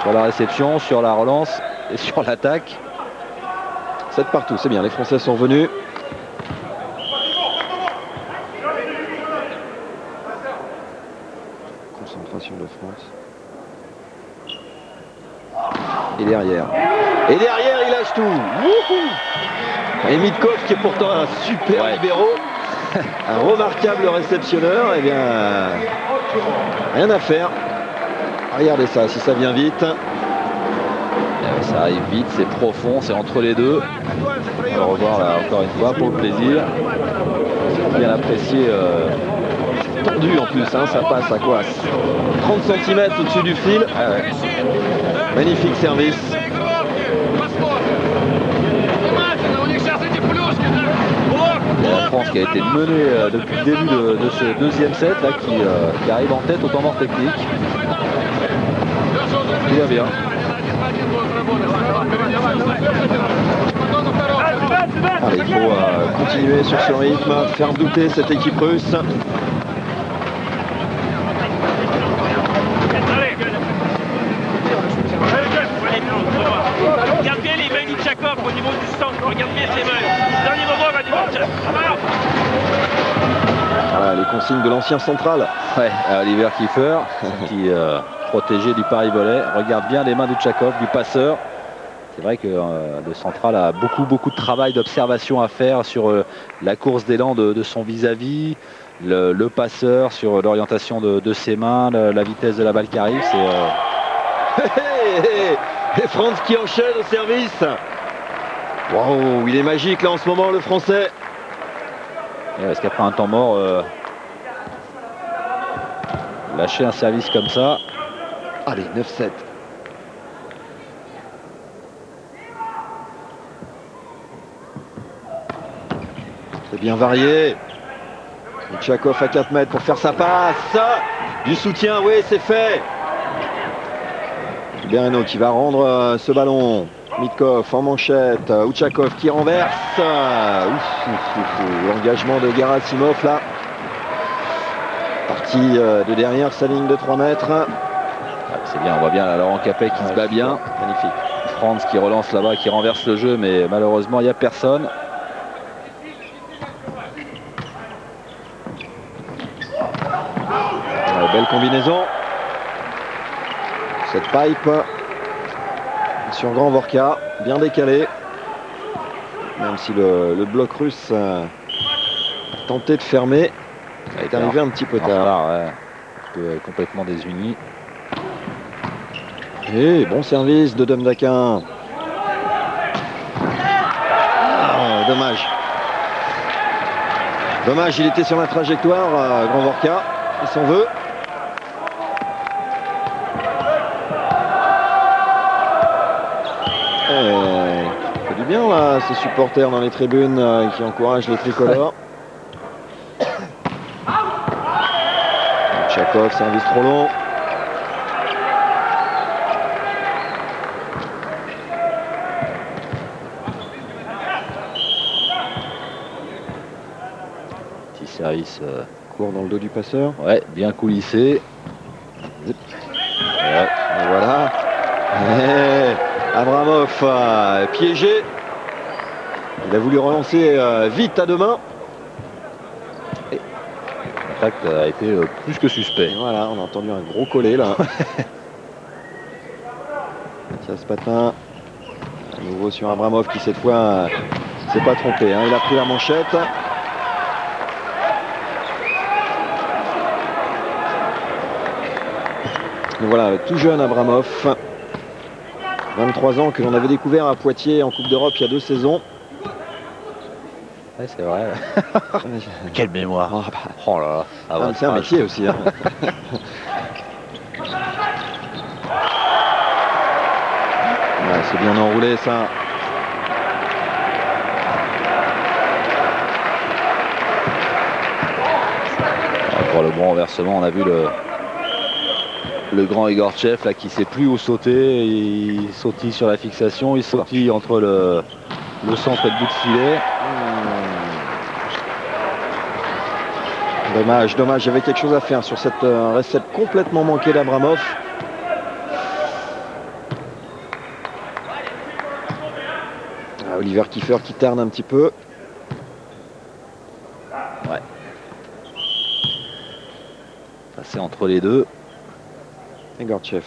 sur la réception, sur la relance et sur l'attaque. 7 partout, c'est bien, les Français sont revenus. Concentration de France. Et derrière, il lâche tout. Wouhou! Et Mitkov qui est pourtant un super libéro, un remarquable réceptionneur, eh bien rien à faire. Regardez ça, si ça vient vite. Ça arrive vite, c'est profond, c'est entre les deux. On va revoir là encore une fois pour le plaisir. C'est bien apprécié. Tendu en plus, ça passe à quoi, 30 cm au-dessus du fil. Magnifique service. Et la France qui a été menée depuis le début de ce deuxième set là, qui arrive en tête au temps mort technique. Tout va bien. Allez, il faut continuer sur ce rythme, faire douter cette équipe russe. Regarde bien les mains d'Itchakov au niveau du centre. Regarde bien ses mains. Dernier moment, va dire. Voilà, les consignes de l'ancien central. Ouais, Oliver Kiefer qui protégé du pari volet. Regarde bien les mains d'Itchakov, du passeur. C'est vrai que le central a beaucoup de travail d'observation à faire sur la course d'élan de son vis-à-vis, le passeur, sur l'orientation de ses mains, la vitesse de la balle qui arrive. Et Franz qui enchaîne au service. Waouh, il est magique là en ce moment, le Français. Est-ce qu'après un temps mort, lâcher un service comme ça? Allez, 9-7. C'est bien varié. Tchakov à 4 mètres pour faire sa passe. Du soutien, oui, c'est fait. Bereno qui va rendre ce ballon. Mitkov en manchette. Ouchakov qui renverse. L'engagement de Gerasimov là. Parti de derrière sa ligne de 3 mètres. C'est bien, on voit bien là, Laurent Capet qui se bat bien. Magnifique. Franz qui relance là-bas, qui renverse le jeu, mais malheureusement il n'y a personne. Belle combinaison. Cette pipe sur Grand Vorka, bien décalé. Même si le bloc russe tentait de fermer, est arrivé un petit peu tard. Ouais. Complètement désuni. Et bon service de Demdakin. Dommage. Dommage, il était sur la trajectoire, Grand Vorka. Il s'en veut. Ça fait du bien là, ces supporters dans les tribunes qui encouragent les tricolores. Tchakov, service trop long. Petit service court dans le dos du passeur. Ouais, bien coulissé. Ouais. Et voilà. Et Abramov piégé. Il a voulu relancer vite à deux mains. L'impact a été plus que suspect. Et voilà, on a entendu un gros collet là. Mathias Patin. À nouveau sur Abramov qui cette fois s'est pas trompé. Hein. Il a pris la manchette. Et voilà, tout jeune Abramov. 23 ans que l'on avait découvert à Poitiers en Coupe d'Europe il y a 2 saisons. Ouais, c'est vrai. Quelle mémoire. Oh là là. C'est un métier aussi. Hein. Ouais, c'est bien enroulé ça. Pour le bon renversement, on a vu le grand Igorchev là qui sait plus où sauter. Il sautille sur la fixation, il sautille entre le centre et le bout de filet. Dommage, dommage, il y avait quelque chose à faire sur cette recette complètement manquée d'Abramov. Oliver Kiefer qui tarde un petit peu. Ouais. Passer entre les deux. Et Gortchev.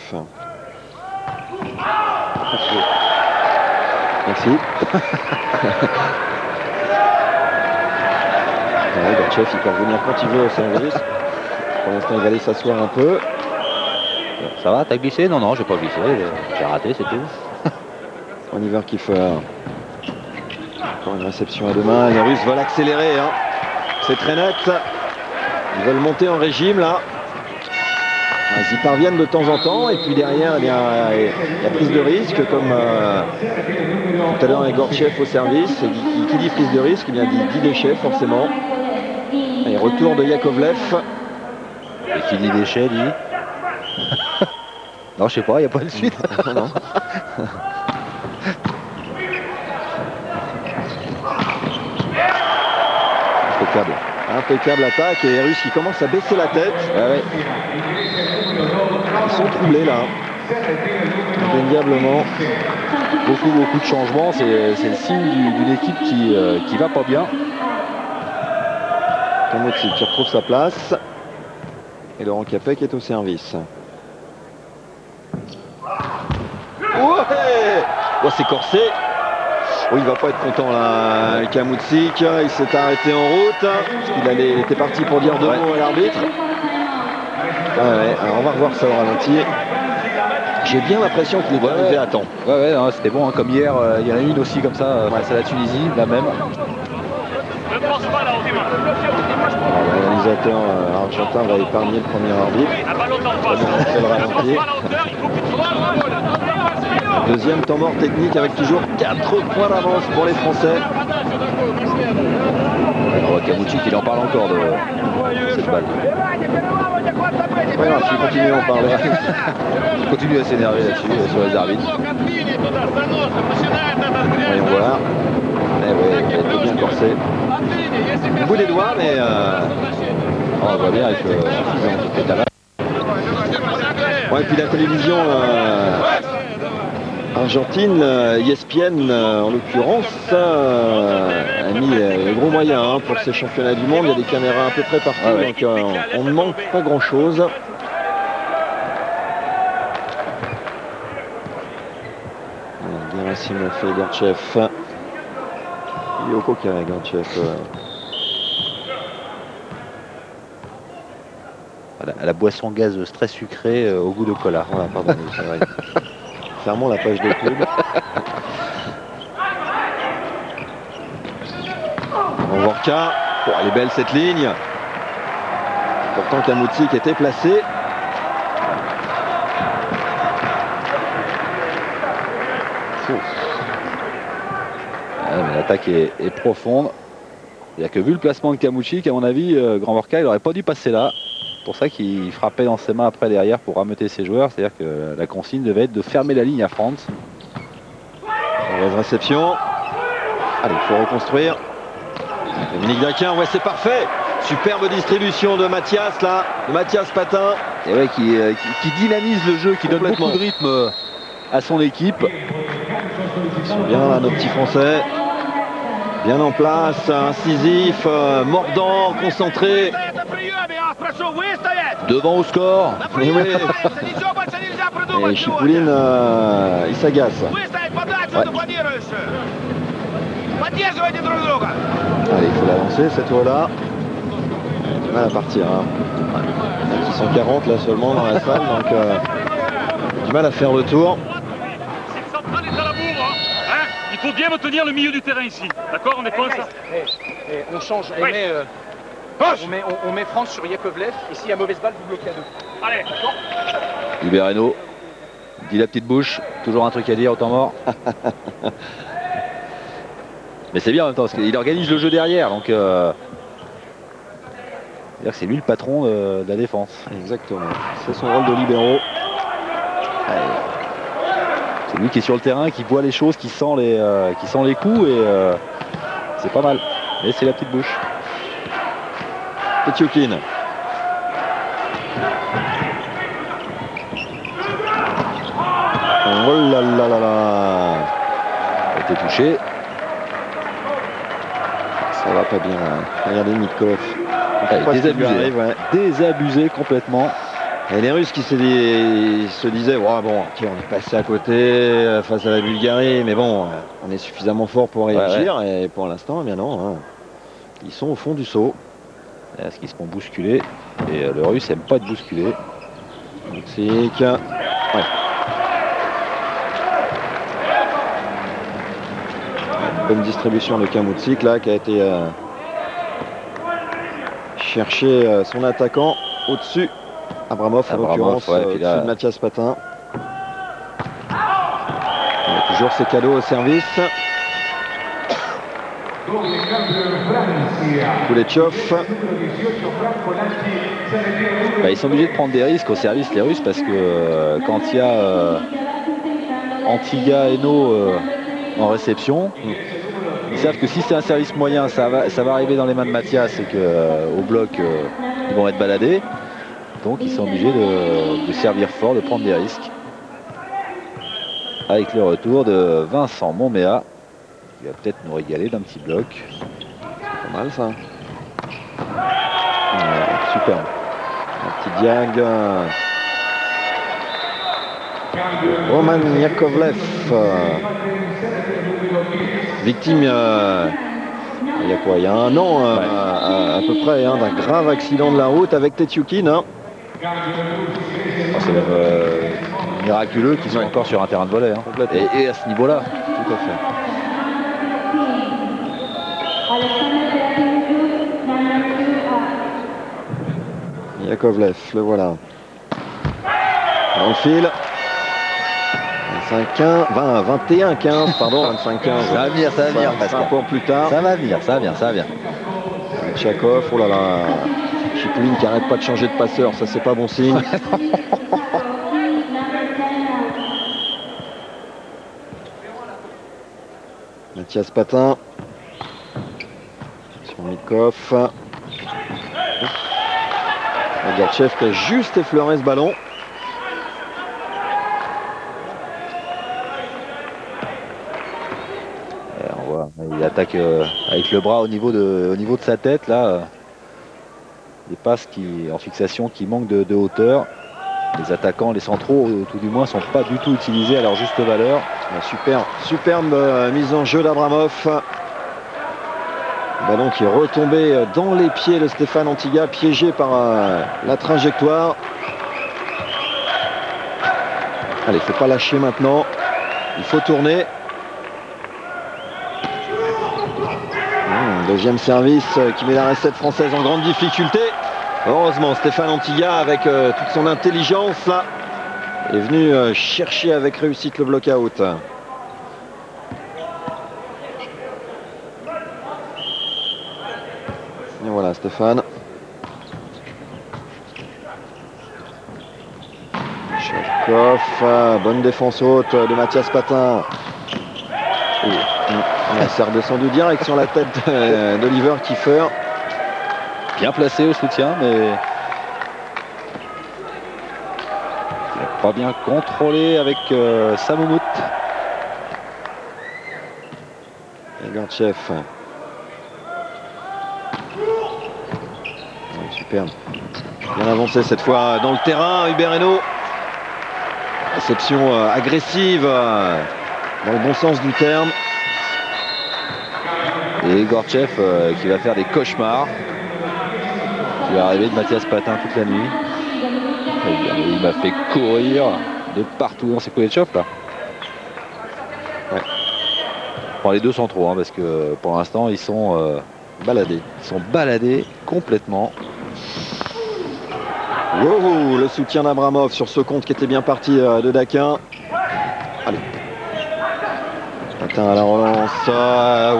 Merci. Ouais, Gortchev, il peut revenir quand il veut au service. Pour l'instant, il va aller s'asseoir un peu. Ça va, t'as glissé? Non, non, j'ai pas glissé. J'ai raté, c'est tout. Oliver Kiefer. Encore une réception à deux mains. Les Russes veulent accélérer. Hein. C'est très net. Ils veulent monter en régime là. Ils y parviennent de temps en temps. Et puis derrière, eh bien, la prise de risque, comme tout à l'heure avec Gortchev au service. Et qui dit prise de risque, eh bien, dit déchet forcément. Et retour de Yakovlev. Et qui dit déchet dit non, je sais pas, il n'y a pas de suite. Non. Impeccable. Impeccable attaque et les Russes qui commencent à baisser la tête. Ouais. Ils sont troublés là. Indéniablement. Beaucoup de changements. C'est le signe d'une équipe qui va pas bien. Kamotsi qui retrouve sa place. Et Laurent Capet qui est au service. Ouais, oh, c'est corsé. Oh, il va pas être content là, Kamoutsik. Il s'est arrêté en route. Parce qu'il était parti pour dire deux mots à l'arbitre. Ouais, alors on va revoir ça au ralenti. J'ai bien l'impression qu'il est arrivé à temps. Ouais, c'était bon, hein, comme hier, il y en a une aussi comme ça face à la Tunisie, la même. Ne pense pas là, Osman. L'organisateur argentin va épargner le premier arbitre. Un ballon d'en face. Le Ne pense ralenti. pas à la hauteur, il faut que tu sois Deuxième temps mort technique avec toujours 4 points d'avance pour les Français. On voit Kamuchik, il en parle encore de cette balle. Ouais, non, s'il continue à en parler. Il continue à s'énerver là-dessus, sur les arbitres. Voyons voir. Eh oui, il a été bien corsé. Au bout des doigts, mais On voit bien avec le talent. ouais, et puis la télévision argentine, ESPN en l'occurrence, a mis les gros moyens hein, pour ces championnats du monde. Il y a des caméras à peu près partout, donc on ne manque pas grand-chose. Gerasimov et Gortchev. Il est au coca, Gortchev. La boisson gazeuse très sucrée au goût de cola. Voilà, pardon, c'est vrai. Fermons la page de pub. Vorka. Oh, elle est belle cette ligne. Pourtant Kamuchik était placé. L'attaque est profonde. Il n'y a que vu le placement de Kamuchik, à mon avis, Grand Vorka, il n'aurait pas dû passer là. C'est pour ça qu'il frappait dans ses mains après derrière pour rameuter ses joueurs. C'est-à-dire que la consigne devait être de fermer la ligne à Franz. Mauvaise réception. Allez, il faut reconstruire. Dominique Daquin, ouais, c'est parfait. Superbe distribution de Mathias là, de Mathias Patin. Et ouais, qui dynamise le jeu, qui donne beaucoup de rythme à son équipe. Ils sont bien là, nos petits Français. Bien en place, incisif, mordant, concentré. Devant au score. Et, oui. Et Chipouline, il s'agace. Ouais. Allez, il faut la lancer cette fois-là. Du mal à partir. Hein. Ils sont 40 là seulement dans la salle, donc du mal à faire le tour. Cette centrale est à la bourre, hein. Il faut bien me tenir le milieu du terrain ici. D'accord, on est pas ça. On change, on met France sur Yakovlev, et s'il y a mauvaise balle, vous bloquez à deux. Allez, d'accord. Libereno dit la petite bouche, toujours un truc à dire au temps mort. Mais c'est bien en même temps, parce qu'il organise le jeu derrière, donc c'est lui le patron de la défense. Exactement, c'est son rôle de libéraux. C'est lui qui est sur le terrain, qui voit les choses, qui sent les coups, et c'est pas mal. Mais c'est la petite bouche. Petiokin. Oh là là là là. Il a été touché. Ça va pas bien. Regardez Mitkov. Désabusé. Désabusé complètement. Et les Russes qui se disaient oh, bon, ok, on est passé à côté face à la Bulgarie, mais bon, on est suffisamment fort pour réagir. Et pour l'instant, eh bien non. Hein. Ils sont au fond du seau. Est-ce qu'ils se font bousculer? Et le Russe n'aime pas être bousculé. Mexique. Ouais. Bonne distribution de Kamuchik là qui a été chercher son attaquant au-dessus. Abramov en l'occurrence, au-dessus de Mathias Patin. Toujours ses cadeaux au service. Kuletchov. Ils sont obligés de prendre des risques au service, les Russes, parce que quand il y a Antiga et No en réception, ils savent que si c'est un service moyen, ça va arriver dans les mains de Mathias et qu'au bloc, ils vont être baladés. Donc ils sont obligés de servir fort, de prendre des risques. Avec le retour de Vincent Monméa, qui va peut-être nous régaler d'un petit bloc. C'est pas mal ça. Super. Un petit diag. Roman Yakovlev. Victime il y a quoi? Il y a un an à peu près d'un grave accident de la route avec Petiokin. C'est même miraculeux qu'ils sont encore sur un terrain de volley. Hein. Et à ce niveau-là. Tout à fait. Yakovlev, le voilà. Dans le fil. 21-15, pardon, 25-15. Ça va venir, un point plus tard. Ça va venir. Tchakov, oh là là. Chipuline qui arrête pas de changer de passeur, ça c'est pas bon signe. Mathias Patin. Sur Mitkov. Garchev qui a juste effleuré ce ballon. On voit, il attaque avec le bras au niveau de sa tête là. Des passes en fixation qui manquent de hauteur. Les attaquants, les centraux, tout du moins, sont pas du tout utilisés à leur juste valeur. Superbe mise en jeu d'Abramov. Ballon qui est retombé dans les pieds de Stéphane Antiga, piégé par la trajectoire. Allez, il ne faut pas lâcher maintenant. Il faut tourner. Deuxième service qui met la recette française en grande difficulté. Heureusement, Stéphane Antiga, avec toute son intelligence, là, est venu chercher avec réussite le bloc-out. Et voilà Stéphane. Chavkov, bonne défense haute de Mathias Patin. On s'est redescendu direct sur la tête d'Oliver Kiefer. Bien placé au soutien, mais il n'a pas bien contrôlé avec Samoumout. Et Gortchev. Superbe. Bien avancé cette fois dans le terrain. Hubert Hainaut. Réception agressive dans le bon sens du terme. Et Gortchev qui va faire des cauchemars. Qui va arriver de Mathias Patin toute la nuit. Il m'a fait courir de partout dans ses Koletchov là. Ouais. Bon, les deux sont trop hein, parce que pour l'instant ils sont baladés. Ils sont baladés complètement. Wow, le soutien d'Abramov sur ce compte qui était bien parti de Daquin. Allez. Patin à la relance.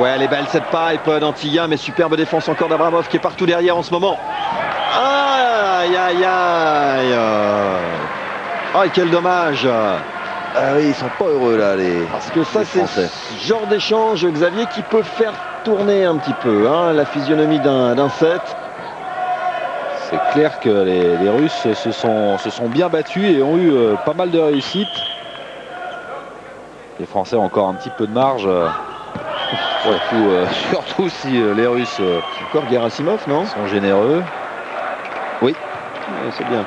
Ouais, les belles cette pipe d'Antilla, mais superbe défense encore d'Abramov qui est partout derrière en ce moment. Aïe, aïe, aïe. Oh, quel dommage. Ah oui, ils sont pas heureux là, Parce que ça, c'est ce genre d'échange, Xavier, qui peut faire tourner un petit peu hein, la physionomie d'un set. C'est clair que les Russes se sont bien battus et ont eu pas mal de réussites. Les Français ont encore un petit peu de marge. Surtout si les Russes encore Gerasimov, non, sont généreux. Oui. C'est bien.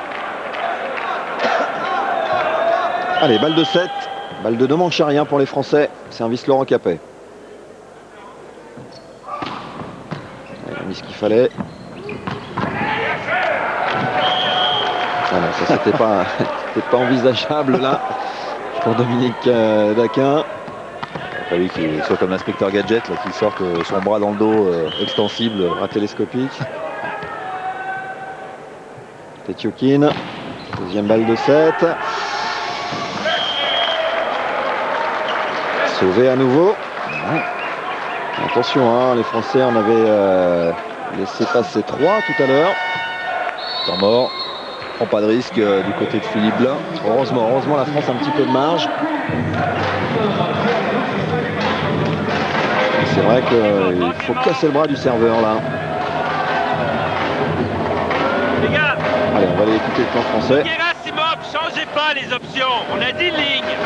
Allez, balle de 7. Balle de 2 manches à rien pour les Français. Service Laurent Capet. Il a mis ce qu'il fallait. Ah non, ça c'était pas envisageable là pour Dominique Daquin. Il a fallu qu'il soit comme l'inspecteur Gadget, qu'il sorte son bras dans le dos extensible, télescopique. Tetiokin, deuxième balle de 7. Sauvé à nouveau. Attention, hein, les Français en avaient laissé passer 3 tout à l'heure. Temps mort. Prend pas de risque du côté de Philippe Blin. Heureusement, la France a un petit peu de marge. C'est vrai qu'il faut casser le bras du serveur là. Les gars, allez, on va aller écouter le plan français. Gerasimov, changez pas les options. On a 10 lignes.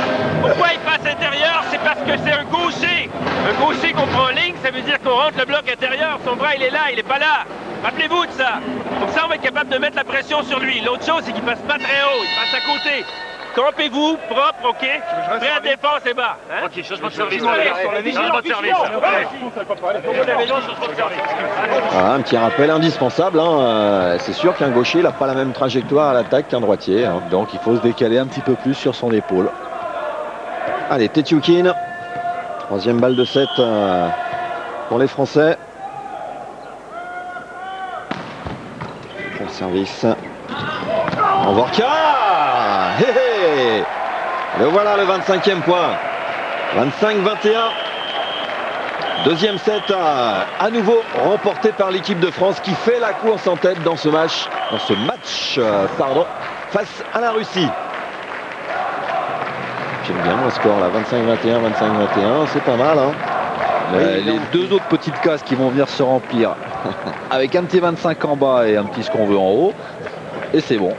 Pourquoi il passe intérieur? C'est parce que c'est un gaucher. Un gaucher qu'on prend en ligne, ça veut dire qu'on rentre le bloc intérieur. Son bras, il est là, il est pas là. Rappelez-vous de ça. Comme ça, on va être capable de mettre la pression sur lui. L'autre chose, c'est qu'il passe pas très haut. Il passe à côté. Campez-vous, propre, OK? Prêt à défense et bas. Hein? Ok, changement de service. Changement de service. Voilà, un petit rappel indispensable. Hein. C'est sûr qu'un gaucher, il n'a pas la même trajectoire à l'attaque qu'un droitier. Hein. Donc il faut se décaler un petit peu plus sur son épaule. Allez, Tetioukin. Troisième balle de 7 pour les Français. Bon service. Envorka. Hé hé. Le voilà le 25e point. 25-21. Deuxième set à nouveau remporté par l'équipe de France qui fait la course en tête dans ce match, face à la Russie. J'aime bien le score là, 25-21, 25-21, c'est pas mal. Hein. Les deux autres petites cases qui vont venir se remplir avec un petit 25 en bas et un petit ce qu'on veut en haut. Et c'est bon.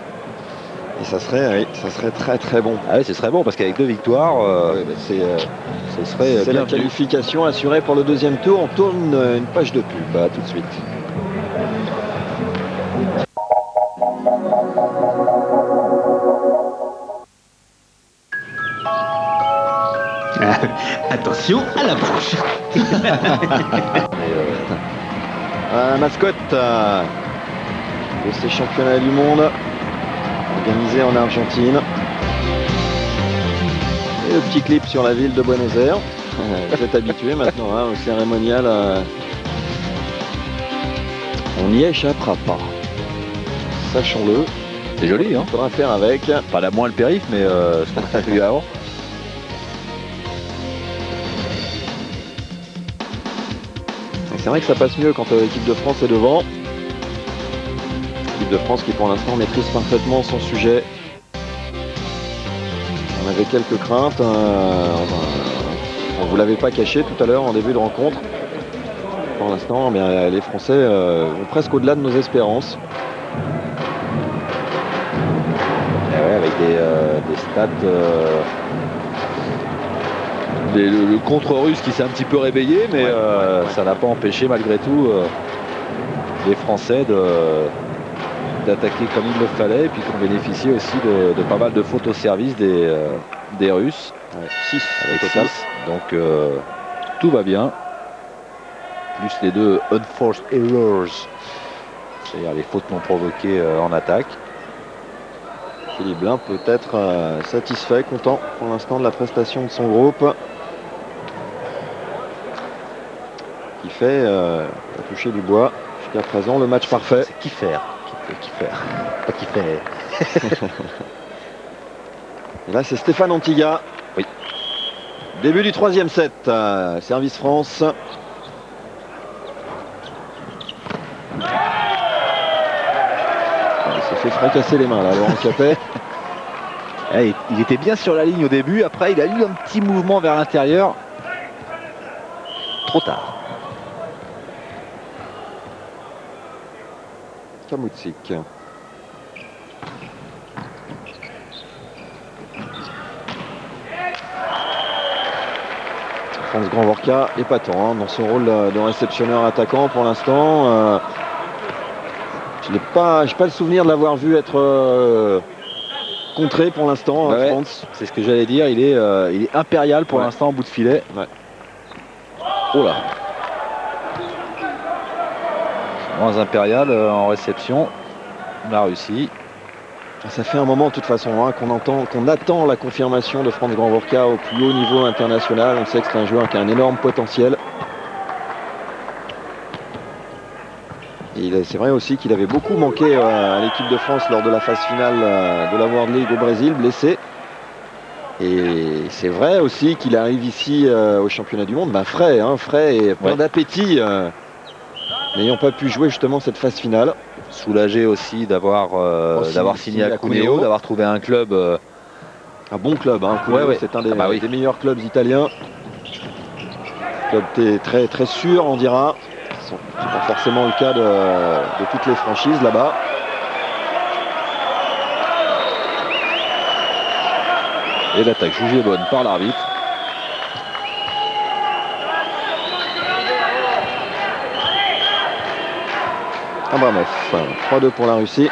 Et ça serait très très bon. Ah oui, ce serait bon parce qu'avec 2 victoires, c'est la qualification assurée pour le deuxième tour. On tourne une page de pub, tout de suite. Attention à la bouche. Mascotte de ces championnats du monde organisés en Argentine. Et le petit clip sur la ville de Buenos Aires. Vous êtes habitué maintenant au cérémonial. On n'y échappera pas. Sachons-le. C'est joli, hein. Il faudra faire avec. Pas la moins le périph', mais ce qu'on a vu avant. C'est vrai que ça passe mieux quand l'équipe de France est devant. L'équipe de France qui pour l'instant maîtrise parfaitement son sujet. On avait quelques craintes. On ne vous l'avait pas caché tout à l'heure en début de rencontre. Pour l'instant, les Français vont presque au-delà de nos espérances. Et ouais, avec des stats... le contre-russe qui s'est un petit peu réveillé, mais ça n'a pas empêché malgré tout les Français d'attaquer comme il le fallait, et puis qu'on bénéficie aussi de pas mal de fautes au service des Russes. 6 avec total. Donc tout va bien. Plus les 2 unforced errors, c'est-à-dire les fautes non provoquées en attaque. Philippe Blin peut être satisfait, content pour l'instant de la prestation de son groupe. Qui fait, à toucher du bois, jusqu'à présent le match parfait. C'est qui faire. Pas qui fait. Et là c'est Stéphane Antiga. Oui. Début du 3e set, service France. Il s'est fait fracasser les mains là, Laurent Capet. Il était bien sur la ligne au début, après il a eu un petit mouvement vers l'intérieur. Trop tard. Kamoutsik. Franz Grandvorka épatant dans son rôle de réceptionneur attaquant pour l'instant. Je n'ai pas le souvenir de l'avoir vu être contré pour l'instant. Ouais, c'est ce que j'allais dire, il est impérial pour l'instant au bout de filet. Ouais. Oh là. Moins impérial en réception. On a réussi. Ça fait un moment de toute façon qu'on attend la confirmation de Franz Grandvorka au plus haut niveau international. On sait que c'est un joueur qui a un énorme potentiel. Et c'est vrai aussi qu'il avait beaucoup manqué à l'équipe de France lors de la phase finale de la World League au Brésil, blessé. Et c'est vrai aussi qu'il arrive ici au championnat du monde frais et plein d'appétit, n'ayant pas pu jouer justement cette phase finale. Soulagé aussi d'avoir signé à Cuneo, d'avoir trouvé un club. Un bon club, Cuneo, c'est un des meilleurs clubs italiens. Club très, très sûr, on dira. Ce n'est pas forcément le cas de toutes les franchises là-bas. Et l'attaque jugée bonne par l'arbitre. Abramov, 3-2 pour la Russie.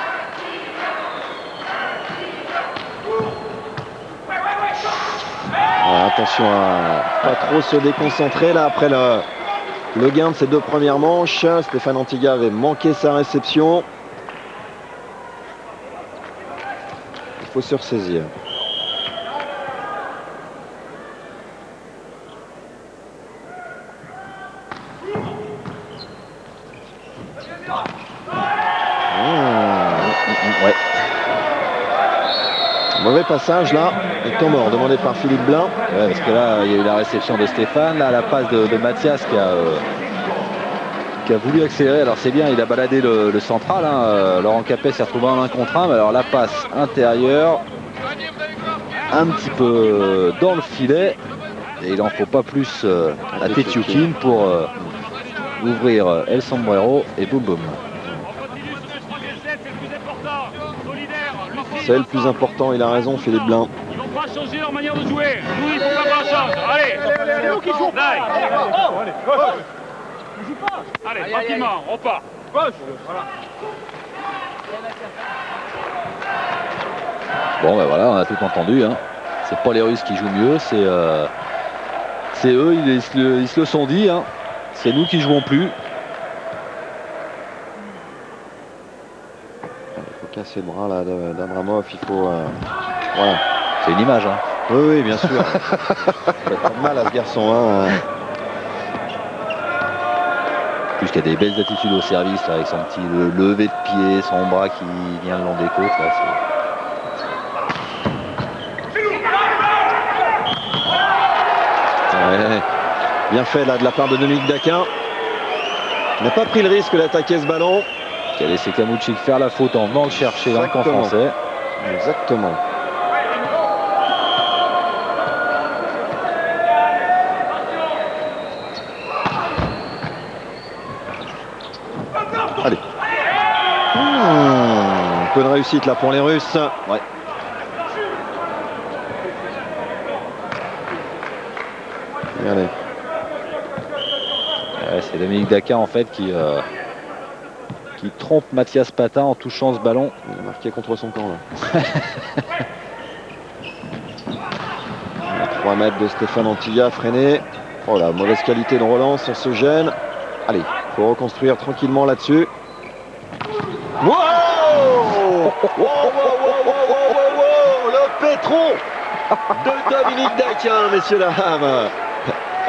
attention à pas trop se déconcentrer là après le gain de ces 2 premières manches. Stéphane Antiga avait manqué sa réception. Il faut se ressaisir. Ouais. Mauvais passage là, et temps mort demandé par Philippe Blain. Ouais, parce que là, il y a eu la réception de Stéphane, là, la passe de Mathias qui a voulu accélérer. Alors c'est bien, il a baladé le central. Hein. Laurent Capet s'est retrouvé en 1 contre 1. Mais alors la passe intérieure, un petit peu dans le filet. Et il n'en faut pas plus à Tetioukin pour ouvrir El Sombrero et boum boum. C'est le plus important, il a raison Philippe Blain. Ils vont pas changer leur manière de jouer. Nous, il faut pas qu'on change. Allez, c'est nous qui jouons. Allez, tranquillement, on part. Bon ben voilà, on a tout entendu. Hein. C'est pas les Russes qui jouent mieux, c'est eux, ils se le sont dit. Hein. C'est nous qui jouons plus. Casser le bras là d'Abramov, il faut voilà. C'est une image. Hein. Oui, bien sûr. Il a pas de mal à ce garçon. Hein. Plus qu'il y a des belles attitudes au service là, avec son petit lever de pied, son bras qui vient le long des côtes. Là, ouais. Bien fait là de la part de Dominique Daquin. Il n'a pas pris le risque d'attaquer ce ballon. Qui a laissé Kamoutchik faire la faute en venant le chercher dans le camp français. Exactement. Allez. Un peu de réussite là pour les Russes. Ouais. Regardez. Ouais, c'est Dominique Daquin en fait qui trompe Mathias Patin en touchant ce ballon. Il a marqué contre son camp là. 3 mètres de Stéphane Antiga freiné. Oh la mauvaise qualité de relance, on se gêne. Allez, il faut reconstruire tranquillement là-dessus. Wow, le pétron de Dominique Daquin, messieurs dames.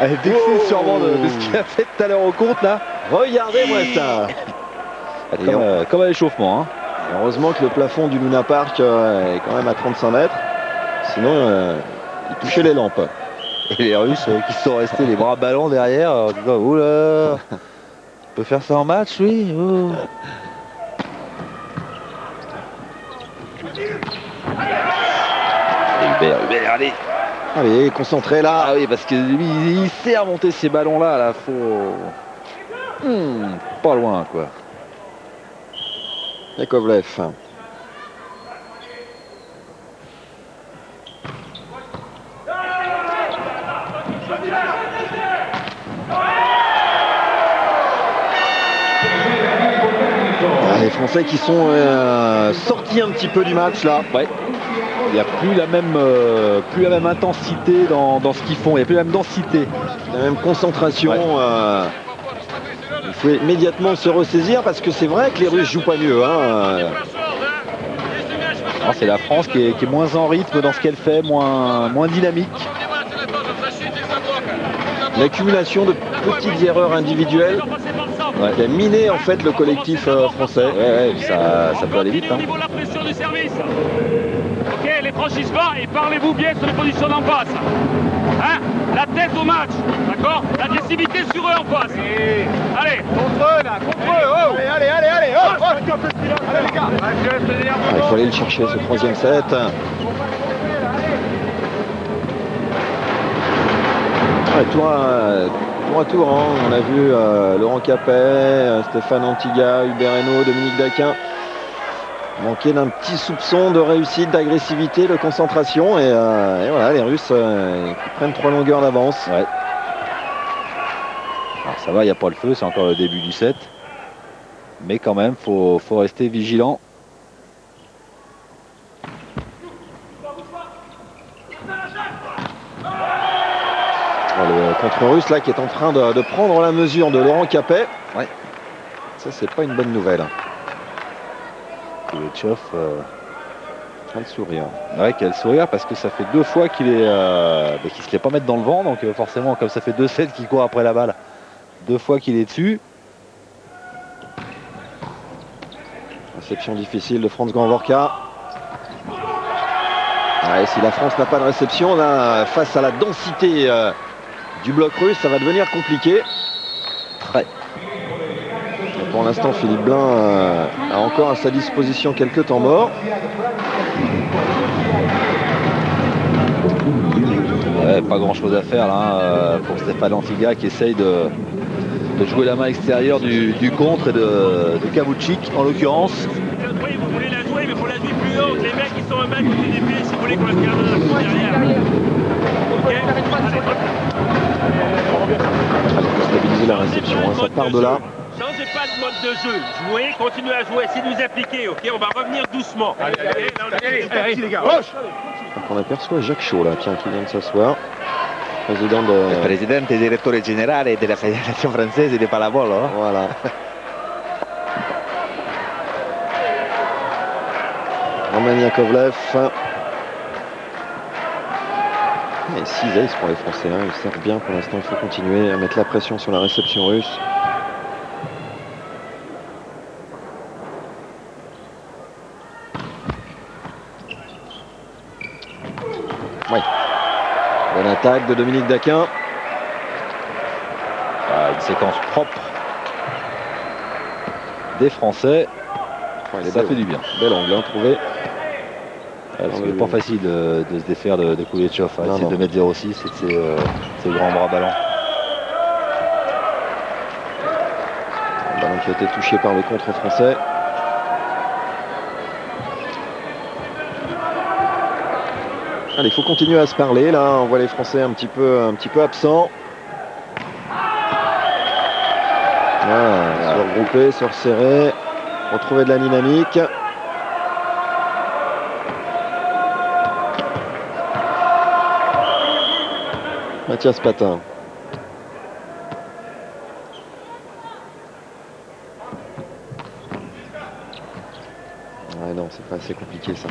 Vexé sûrement de ce qu'il a fait tout à l'heure au compte là. Regardez-moi ça. Comme à l'échauffement. Hein. Heureusement que le plafond du Luna Park est quand même à 35 mètres. Sinon, il touchait les lampes. Et les Russes qui sont restés les bras ballants derrière. Oula, on peut faire ça en match, oui. Oh. Hubert, allez. Allez, concentré là. Ah oui, parce que lui, il sait remonter ces ballons-là. Là, faut... pas loin, quoi. Yakovlev. Les Français qui sont sortis un petit peu du match là. Ouais. Il n'y a plus la même intensité dans ce qu'ils font. Il n'y a plus la même densité. La même concentration. Ouais. Il faut immédiatement se ressaisir parce que c'est vrai que les Russes jouent pas mieux. Hein. C'est la France qui est moins en rythme dans ce qu'elle fait, moins dynamique. L'accumulation de petites erreurs individuelles qui a miné en fait le collectif français. Ouais, ça peut aller vite. Hein. La pression du service. Ok, les franchissent bas et parlez-vous bien sur les positions d'en face. Hein, la tête au match, d'accord? L'agressivité sur eux en face. Allez, contre eux là, contre eux. Oh. Allez, oh. Allez les gars. Il faut aller le chercher ce troisième set. Ouais, tour à tour, hein. On a vu Laurent Capet, Stéphane Antiga, Hubert Hainaut, Dominique Daquin manquer d'un petit soupçon de réussite, d'agressivité, de concentration et voilà, les Russes qui prennent 3 longueurs d'avance. Ouais. Alors ça va, il n'y a pas le feu, c'est encore le début du set. Mais quand même, faut rester vigilant. contre-russe là qui est en train de prendre la mesure de Laurent Capet. Ouais. Ça, c'est pas une bonne nouvelle. Koulechov, Quel sourire. ouais, quel sourire, parce que ça fait 2 fois qu'il est, qu'il se fait pas mettre dans le vent, donc forcément, comme ça fait 2-7 qu'il court après la balle, 2 fois qu'il est dessus. Réception difficile de Franz Ganvorka. Ouais, si la France n'a pas de réception, là, face à la densité du bloc russe, ça va devenir compliqué. Ouais. Et pour l'instant, Philippe Blain a encore à sa disposition quelques temps morts. Ouais, pas grand chose à faire là, pour Stéphane Antiga qui essaye de jouer la main extérieure du contre et de Kavouchik en l'occurrence. Oui, vous voulez la jouer, mais il faut la jouer plus haute. Les mecs, ils sont un mètre au-dessus des pieds si vous voulez qu'on le garde dans la cour derrière. Ok. Il faut stabiliser la réception, hein, ça part de là. Changez pas de mode de jeu. Jouez, continuez à jouer. Essayez de vous appliquer, ok. On va revenir doucement. Allez, les gars. Donc on aperçoit Jacques Chaud là, tiens, qui vient de s'asseoir. Président de... Presidente e direttore generale della Federazione Francese di Pallavolo. Voilà. Roman Yakovlev. Et 6 aces pour les Français, hein. Ils servent bien pour l'instant, il faut continuer à mettre la pression sur la réception russe. Oui. Bonne attaque de Dominique Daquin. Une séquence propre des Français. Ouais, il est Ça beau. fait du bien. Bel angle, hein, trouvé. C'est pas facile de se défaire de Koulechov. Non, Essayer non. de mettre 0-6 et ses grands bras ballants. Le ballon qui a été touché par le contre français. Allez, il faut continuer à se parler. Là, on voit les Français un petit peu absents. Voilà, se regrouper, se resserrer, retrouver de la dynamique. Mathias Patin. Ouais, non, c'est pas assez compliqué ça.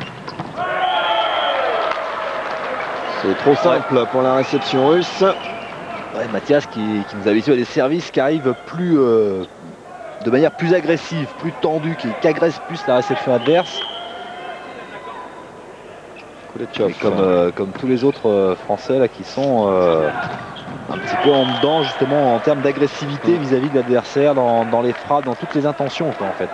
C'est trop simple pour la réception russe. Ouais, Mathias qui nous habitue à des services qui arrivent plus de manière plus agressive, plus tendue, qui agresse plus la réception adverse. Koulechov. Et comme tous les autres Français là, qui sont un petit peu en dedans justement en termes d'agressivité vis-à-vis de l'adversaire, dans les frappes, dans toutes les intentions quoi, en fait.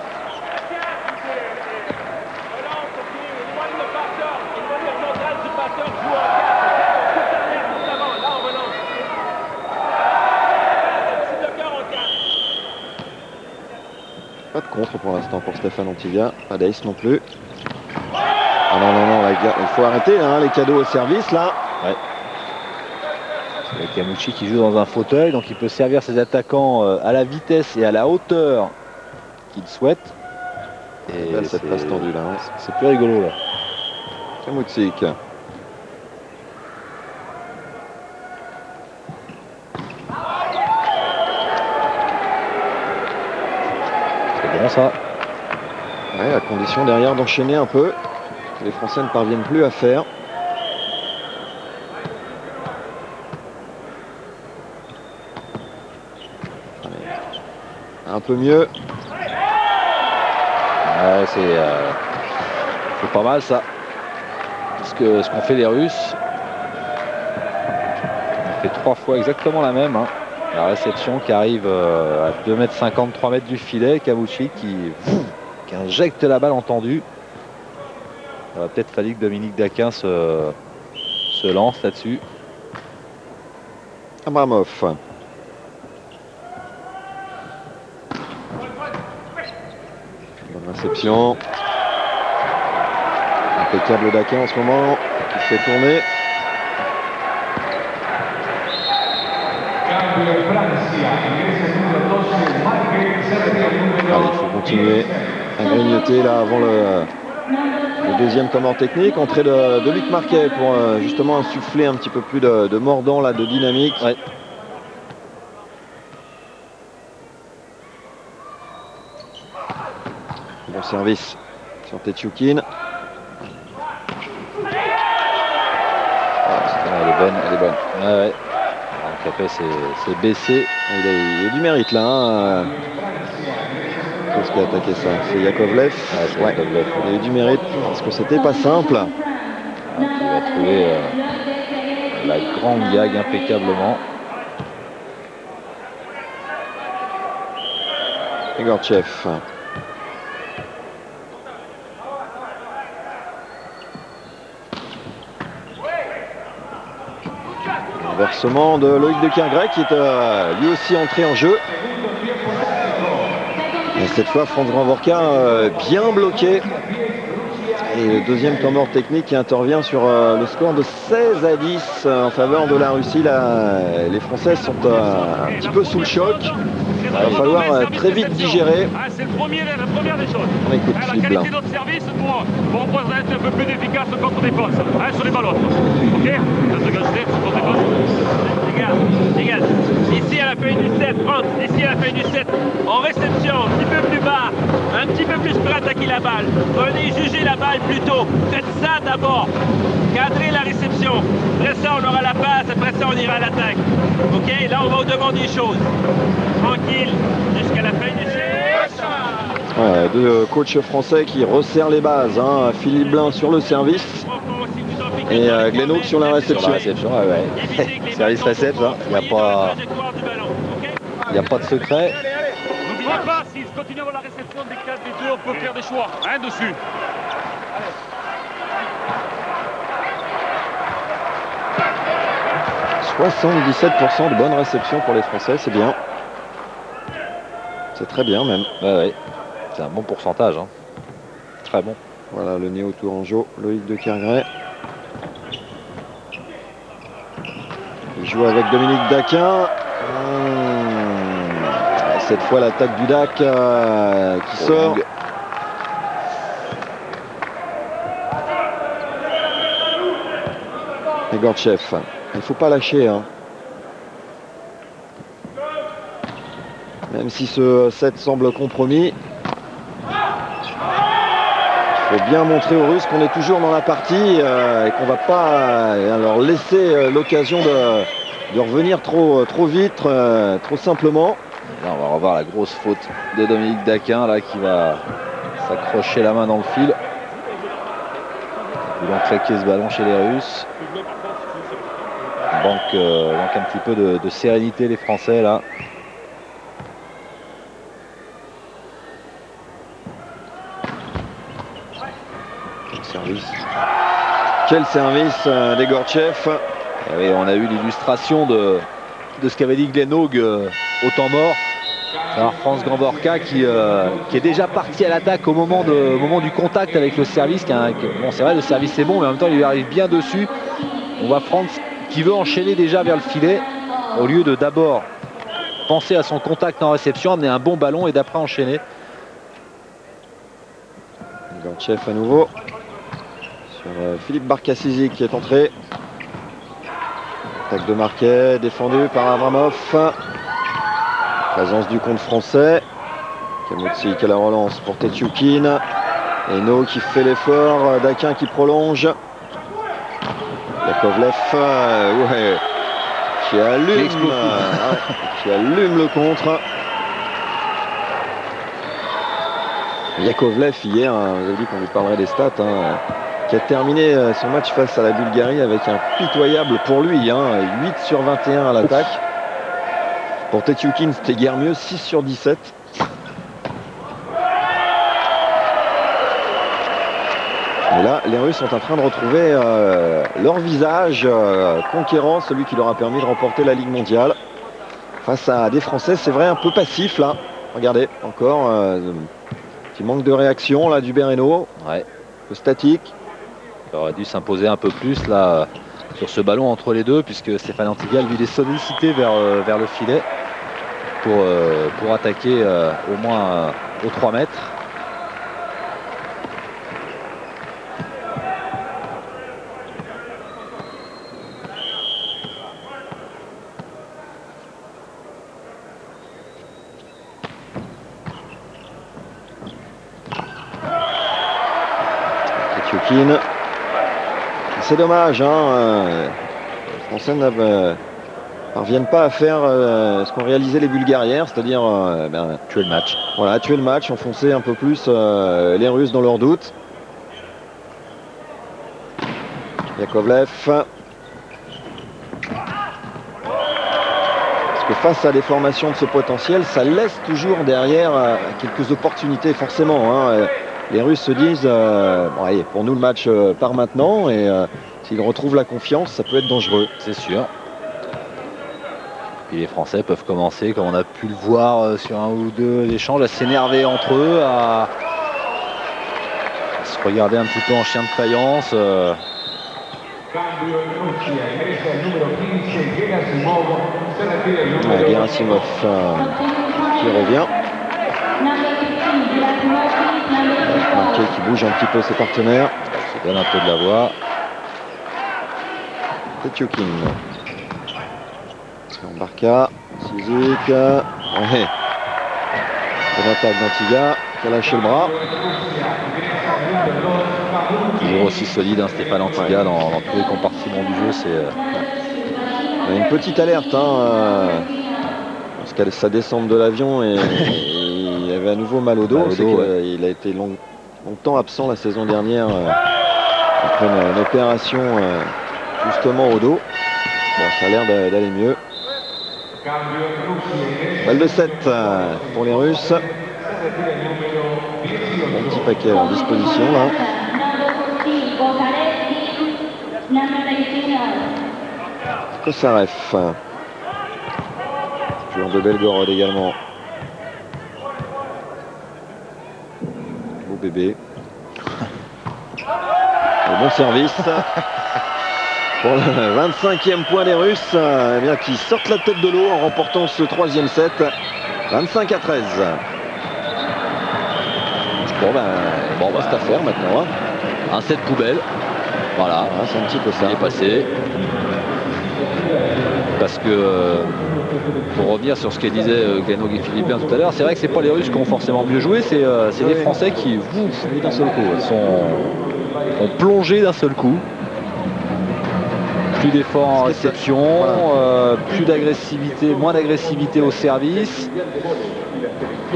Pas de contre pour l'instant pour Stéphane Antiga. Pas d'ace non plus. Ah non, non, non, il faut arrêter hein, les cadeaux au service là. Ouais. C'est Kavouchik qui joue dans un fauteuil, donc il peut servir ses attaquants à la vitesse et à la hauteur qu'il souhaite. Et belle cette passe tendue là. Hein. C'est plus rigolo là. Kavouchik. C'est bon ça. Ouais, à condition derrière d'enchaîner un peu. Que les Français ne parviennent plus à faire. Allez. Un peu mieux. Ouais, c'est pas mal ça. Ce qu'ont fait les Russes. On fait 3 fois exactement la même. Hein. La réception qui arrive à 2,50 m, 3 mètres du filet. Kavouchik qui injecte la balle en tendu. Il va peut-être fallu que Dominique Daquin se lance là-dessus. Abramov. Bonne réception. Impeccable Daquin en ce moment, qui se fait tourner. Allez, il faut continuer à grignoter là avant le deuxième commande technique. Entrée de Luc Marquet pour justement insuffler un petit peu plus de mordant là, de dynamique. Ouais. Bon service sur Tchoukin. Elle est bonne, elle est bonne. Ouais, ouais. Capet c'est baissé. Il y a du mérite là. Hein. Qu'est-ce qui a attaqué ça? C'est Yakovlev. Ouais, Yakovlev. Il y a eu du mérite parce que c'était pas simple. Il va trouver la grande gag impeccablement. Gortchev. Versement de Loïc de Kergray qui est lui aussi entré en jeu. Et cette fois, Franz Grandvorka bien bloqué. Et le deuxième temps mort technique qui intervient sur le score de 16-10 en faveur de la Russie. Là, les Français sont un petit peu sous le choc. Il va falloir très vite digérer. C'est la première des choses. On écoute La Philippe qualité Blin. de notre service pour représenter un peu plus d'efficace contre-défense sur les ballons. Ok? Les gars, ici à la fin du set, France, ici à la fin du set, en réception, un petit peu plus bas, un petit peu plus pour attaquer la balle. Venez juger la balle plus tôt. Faites ça d'abord. Cadrez la réception. Après ça, on aura la passe. Après ça, on ira à l'attaque. Ok? Là, on va au-devant des choses. Tranquille, jusqu'à la fin du set. Ouais, deux coachs français qui resserrent les bases. Hein. Philippe Blin sur le service et Glenhook sur la réception. Sur la réception, ouais. Service réception, il n'y a pas de secret. N'oubliez pas, s'ils continuent à avoir la réception des 4 des 2, on peut faire des choix. Dessus. 77% de bonne réception pour les Français, c'est bien. C'est très bien même. Ouais. C'est un bon pourcentage. Hein. Très bon. Voilà le néo-tourangeau, Loïc de Kergray. Il joue avec Dominique Daquin. Cette fois l'attaque du DAC qui sort. Et Gortchev. Il ne faut pas lâcher. Hein. Même si ce set semble compromis. Il faut bien montrer aux Russes qu'on est toujours dans la partie et qu'on ne va pas leur laisser l'occasion de revenir trop vite, trop simplement. Là, on va revoir la grosse faute de Dominique Daquin là, qui va s'accrocher la main dans le fil. Ils vont claquer ce ballon chez les Russes. Manque un petit peu de sérénité les Français là. Quel service des Gortchev. Oui, on a eu l'illustration de ce qu'avait dit Glenhook au temps mort. Alors Franz Grandvorka qui est déjà parti à l'attaque au moment du contact avec le service. Bon, c'est vrai, le service est bon, mais en même temps il lui arrive bien dessus. On voit Franz qui veut enchaîner déjà vers le filet au lieu de d'abord penser à son contact en réception, amener un bon ballon et d'après enchaîner. Gortchev à nouveau. Philippe Barcassisi qui est entré. Attaque de Marquet, défendu par Avramov. Présence du compte français. Kamutsi qui a la relance pour Tchoukin. Eno qui fait l'effort. Daquin qui prolonge. Yakovlev qui allume le contre. Yakovlev hier, vous avez dit qu'on lui parlerait des stats. Qui a terminé son match face à la Bulgarie avec un pitoyable pour lui, 8 sur 21 à l'attaque. Pour Tchoukin, c'était guère mieux, 6 sur 17. Et là, les Russes sont en train de retrouver leur visage conquérant, celui qui leur a permis de remporter la Ligue mondiale. Face à des Français, c'est vrai, un peu passif là. Regardez, encore petit manque de réaction là du Bereno. Ouais. Un peu statique. Il aurait dû s'imposer un peu plus là sur ce ballon entre les deux, puisque Stéphane Antigal lui est sollicité vers le filet pour attaquer au moins aux 3 mètres. Tchoukin. C'est dommage, hein, les Français ne parviennent pas à faire ce qu'ont réalisé les Bulgares hier, c'est-à-dire tuer le match. Voilà, tuer le match, enfoncer un peu plus les Russes dans leurs doutes. Yakovlev. Parce que face à des formations de ce potentiel, ça laisse toujours derrière quelques opportunités forcément, hein. Les Russes se disent, bon, allez, pour nous le match part maintenant, et s'ils retrouvent la confiance, ça peut être dangereux. C'est sûr. Puis les Français peuvent commencer, comme on a pu le voir sur un ou deux échanges, à s'énerver entre eux, à se regarder un petit peu en chien de faïence. Gerasimov qui revient. Marqué qui bouge un petit peu ses partenaires. Ça donne un peu de la voix. Tchoukin. Barca, Suzuki. Ouais. Une attaque d'Antiga qui a lâché le bras. Toujours aussi solide, hein, Stéphane Antiga, dans tous les compartiments du jeu. C'est une petite alerte, hein, parce qu'à sa descente de l'avion, et il avait à nouveau mal au dos. Il a été longtemps absent la saison dernière après une opération justement au dos. Bon, ça a l'air d'aller mieux. Balle de 7 pour les Russes. Un petit paquet en disposition là. Kosarev. Joueur de Belgorod également. Beau bébé. Et bon service. Pour le 25e point des Russes, eh bien, qui sortent la tête de l'eau en remportant ce 3e set, 25-13. Bon, reste à faire maintenant. Hein. Un set poubelle. Voilà, c'est un petit peu ça. Il est passé. Parce que, pour revenir sur ce que disait Gano Guy-Philippin tout à l'heure, c'est vrai que c'est pas les Russes qui ont forcément mieux joué, c'est les Français qui, d'un seul coup, ont plongé d'un seul coup. Plus d'efforts en réception, plus d'agressivité, moins d'agressivité au service.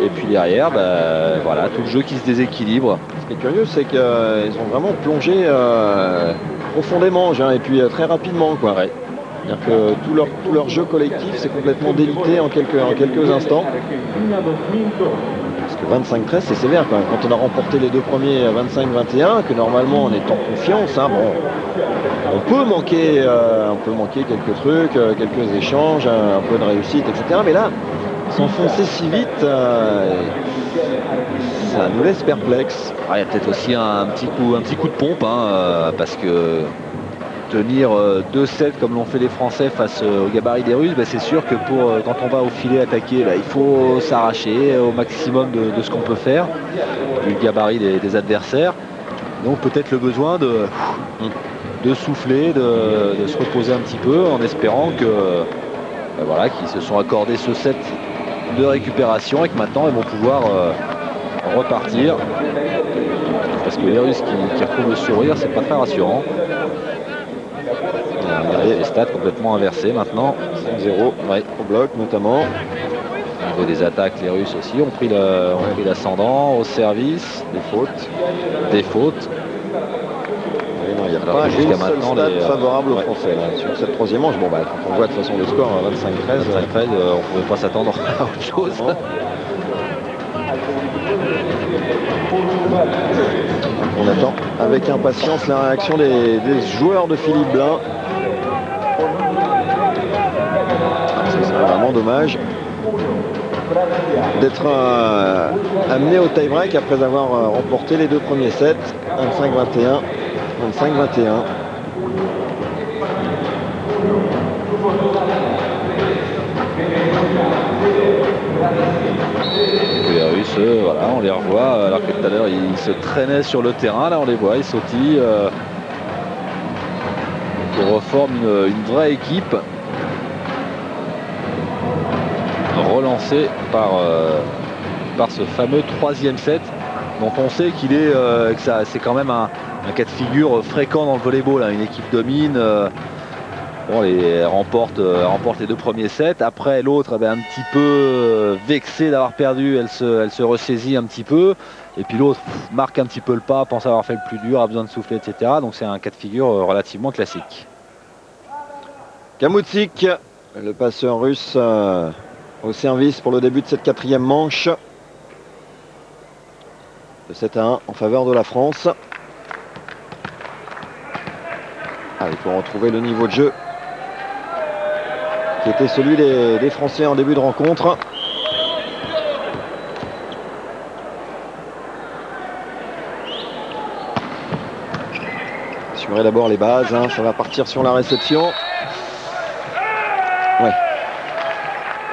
Et puis derrière, voilà, tout le jeu qui se déséquilibre. Ce qui est curieux, c'est qu'ils ont vraiment plongé profondément, et puis très rapidement, quoi. Ouais. C'est-à-dire que tout leur jeu collectif s'est complètement délité en quelques instants. Parce que 25-13, c'est sévère quand même. Quand on a remporté les deux premiers 25-21, que normalement on est en confiance, hein, bon, on peut manquer quelques trucs, quelques échanges, un peu de réussite, etc. Mais là, s'enfoncer si vite, ça nous laisse perplexes. Il y a peut-être aussi un petit coup de pompe, hein, parce que tenir 2-7 comme l'ont fait les Français face au gabarit des Russes, c'est sûr que quand on va au filet attaquer, il faut s'arracher au maximum de ce qu'on peut faire du gabarit des adversaires. Donc peut-être le besoin de souffler, de se reposer un petit peu en espérant que voilà, qu'ils se sont accordés ce set de récupération et que maintenant ils vont pouvoir repartir, parce que les Russes qui retrouvent le sourire, c'est pas très rassurant. Les stats complètement inversés maintenant. 5-0 au bloc notamment. Au niveau des attaques, les Russes aussi ont pris l'ascendant au service. Des fautes. Il n'y a pas jusqu'à maintenant stat favorable aux Français là, sur cette troisième manche. Bon, quand on voit de toute façon le score 25-13, on ne pouvait pas s'attendre à autre chose. On attend avec impatience la réaction des joueurs de Philippe Blain. Ce serait vraiment dommage d'être amené au tie-break après avoir remporté les deux premiers sets, 25-21, 25-21. Les Russes, voilà, on les revoit, alors que tout à l'heure ils se traînaient sur le terrain, là on les voit, ils sautillent, qui reforment une vraie équipe, relancée par ce fameux troisième set dont on sait qu'il est que c'est quand même un cas de figure fréquent dans le volleyball, hein. Une équipe domine, bon, elle remporte les 2 premiers sets. Après, l'autre avait un petit peu vexé d'avoir perdu, elle se ressaisit un petit peu, et puis l'autre marque un petit peu le pas, pense avoir fait le plus dur, a besoin de souffler, etc. Donc c'est un cas de figure relativement classique. Kamoutsik, le passeur russe au service pour le début de cette 4e manche. De 7-1 en faveur de la France. Il faut retrouver le niveau de jeu qui était celui des Français en début de rencontre. Assurer d'abord les bases, hein. Ça va partir sur la réception. Ouais.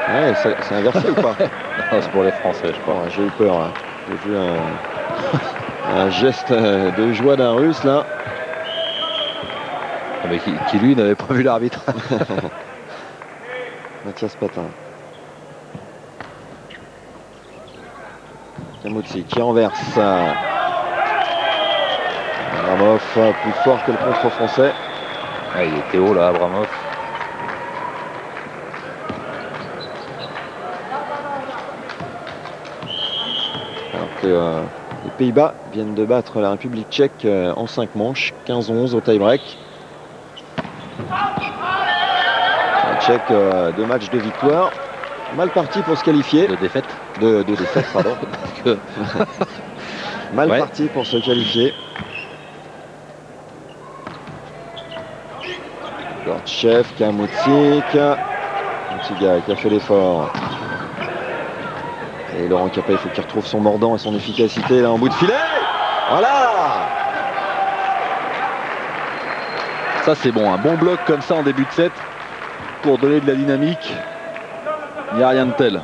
Ouais, c'est inversé ou pas? C'est pour les Français, je crois. Ouais, j'ai eu peur là. J'ai vu un geste de joie d'un Russe là. Mais qui lui n'avait pas vu l'arbitre. Mathias Patin. Kamoutsik qui renverse. Abramov plus fort que le contre français. Il était haut là, Abramov. Alors que les Pays-Bas viennent de battre la République tchèque en 5 manches, 15-11 au tie-break. Les Tchèques, 2 matchs de victoire. Mal parti pour se qualifier. De défaite. De défaite, pardon. Mal parti pour se qualifier. Gortchev, Kamoutsik. Un petit gars qui a fait l'effort. Et Laurent Capet, il faut qu'il retrouve son mordant et son efficacité là en bout de filet. Voilà. Ça c'est bon, un bon bloc comme ça en début de set pour donner de la dynamique. Il n'y a rien de tel.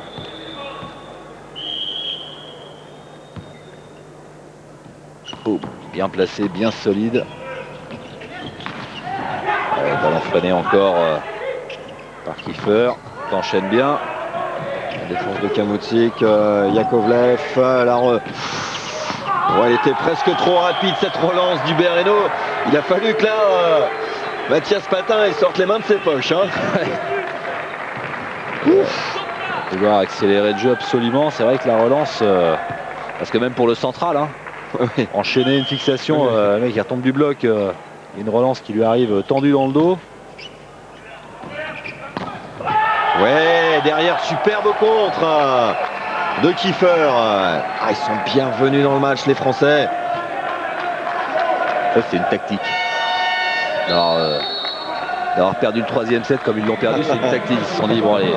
Oh, bien placé, bien solide. Ballon freiné encore par Kiefer. T'enchaînes bien. La défense de Kamoutsik, Yakovlev, elle était presque trop rapide cette relance du Bereno. Il a fallu que là, Mathias Patin il sorte les mains de ses poches. Hein. Pouvoir accélérer le jeu absolument. C'est vrai que la relance, parce que même pour le central, hein, enchaîner une fixation, le mec il retombe du bloc, une relance qui lui arrive tendue dans le dos. Ouais, derrière, superbe contre de Kiefer. Ils sont bien revenus dans le match, les Français. Ça, c'est une tactique. D'avoir perdu le 3e set comme ils l'ont perdu, c'est une tactique. Ils se sont dit, bon allez,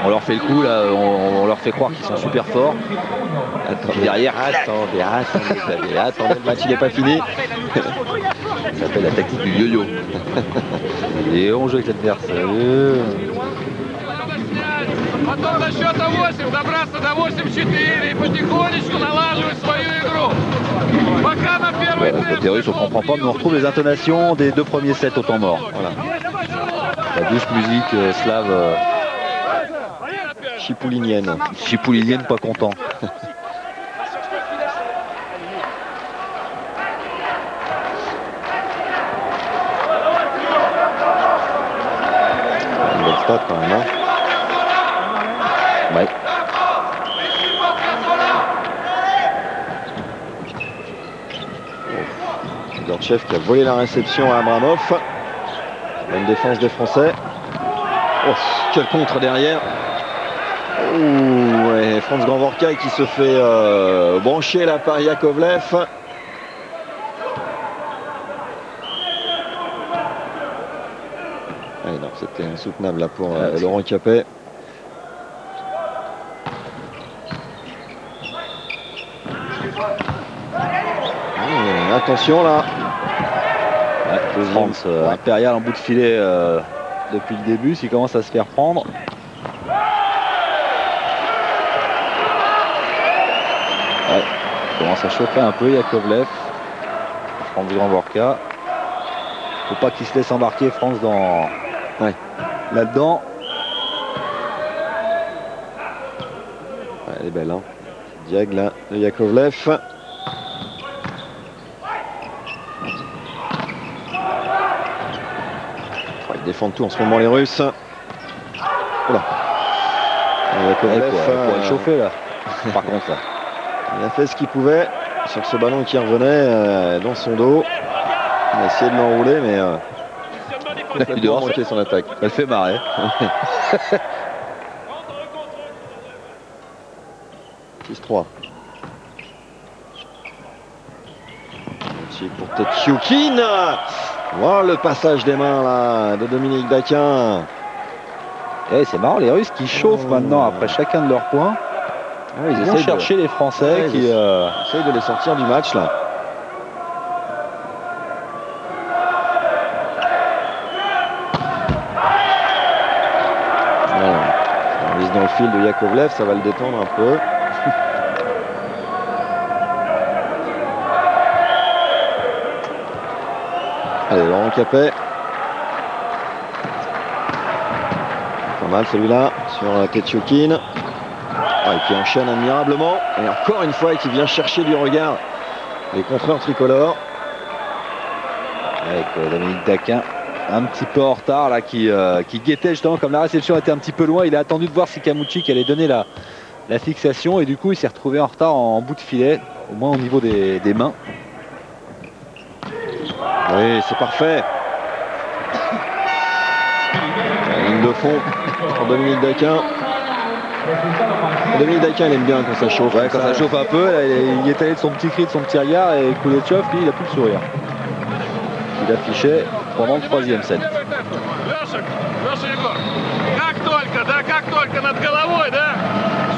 on leur fait le coup, là, on leur fait croire qu'ils sont super forts. Attendez, derrière, attendez, le match il n'est pas fini. Ça s'appelle la tactique du yo-yo. Et on joue avec l'adversaire. Потом на счет 8 добраться до 8-4 и потихонечку налаживать свою игру. Пока на первый Côté russe, on comprend pas, mais on retrouve les intonations des 2 premiers sets au temps mort. Voilà. La douce musique slave. Chipoulinienne. Chipoulinienne, pas content. Une belle stat quand même. Hein. Ouais. Gortchev qui a volé la réception à Abramov. Bonne défense des Français. Oh, quel contre derrière. Oh, ouais, Franz Grandvorka qui se fait brancher là par Yakovlev. Non, c'était insoutenable là pour Laurent Capet. Attention là. France impérial en bout de filet depuis le début, s'il commence à se faire prendre. Il commence à chauffer un peu Yakovlev. France Grandvorka. Faut pas qu'il se laisse embarquer France dans là-dedans. Elle est belle hein. Diag là de Yakovlev. Ils défendent tout en ce moment les Russes. Oula. Yakovlev, pour échauffer là. Par contre, là. il a fait ce qu'il pouvait sur ce ballon qui revenait dans son dos. Il a essayé de l'enrouler, mais il a dehors monter son attaque. Elle fait marrer. 6-3. Pour Tetchoukin. Voilà le passage des mains là de Dominique Daquin. Et c'est marrant, les Russes qui chauffent maintenant après chacun de leurs points. Ils Ils essaient vont de chercher les Français qui... essayent de les sortir du match là. Voilà. On vise dans le fil de Yakovlev, ça va le détendre un peu. Allez, Laurent Capet. Pas mal celui-là sur Tetchoukin. Et qui enchaîne admirablement. Et encore une fois, qui vient chercher du regard les contreurs tricolores. Avec Dominique Daquin un petit peu en retard là, qui guettait justement, comme la réception était un petit peu loin. Il a attendu de voir si Kamoutchik allait donner la fixation. Et du coup, il s'est retrouvé en retard en bout de filet, au moins au niveau des mains. Oui, c'est parfait. La ligne de fond pour Dominique Daquin. Dominique Daquin, il aime bien quand ça chauffe. Ouais, quand ça chauffe un peu, là, il est allé de son petit cri, de son petit regard, et Koulechov, lui, il a plus le sourire. Il affichait pendant le 3e set. Как только над головой, да,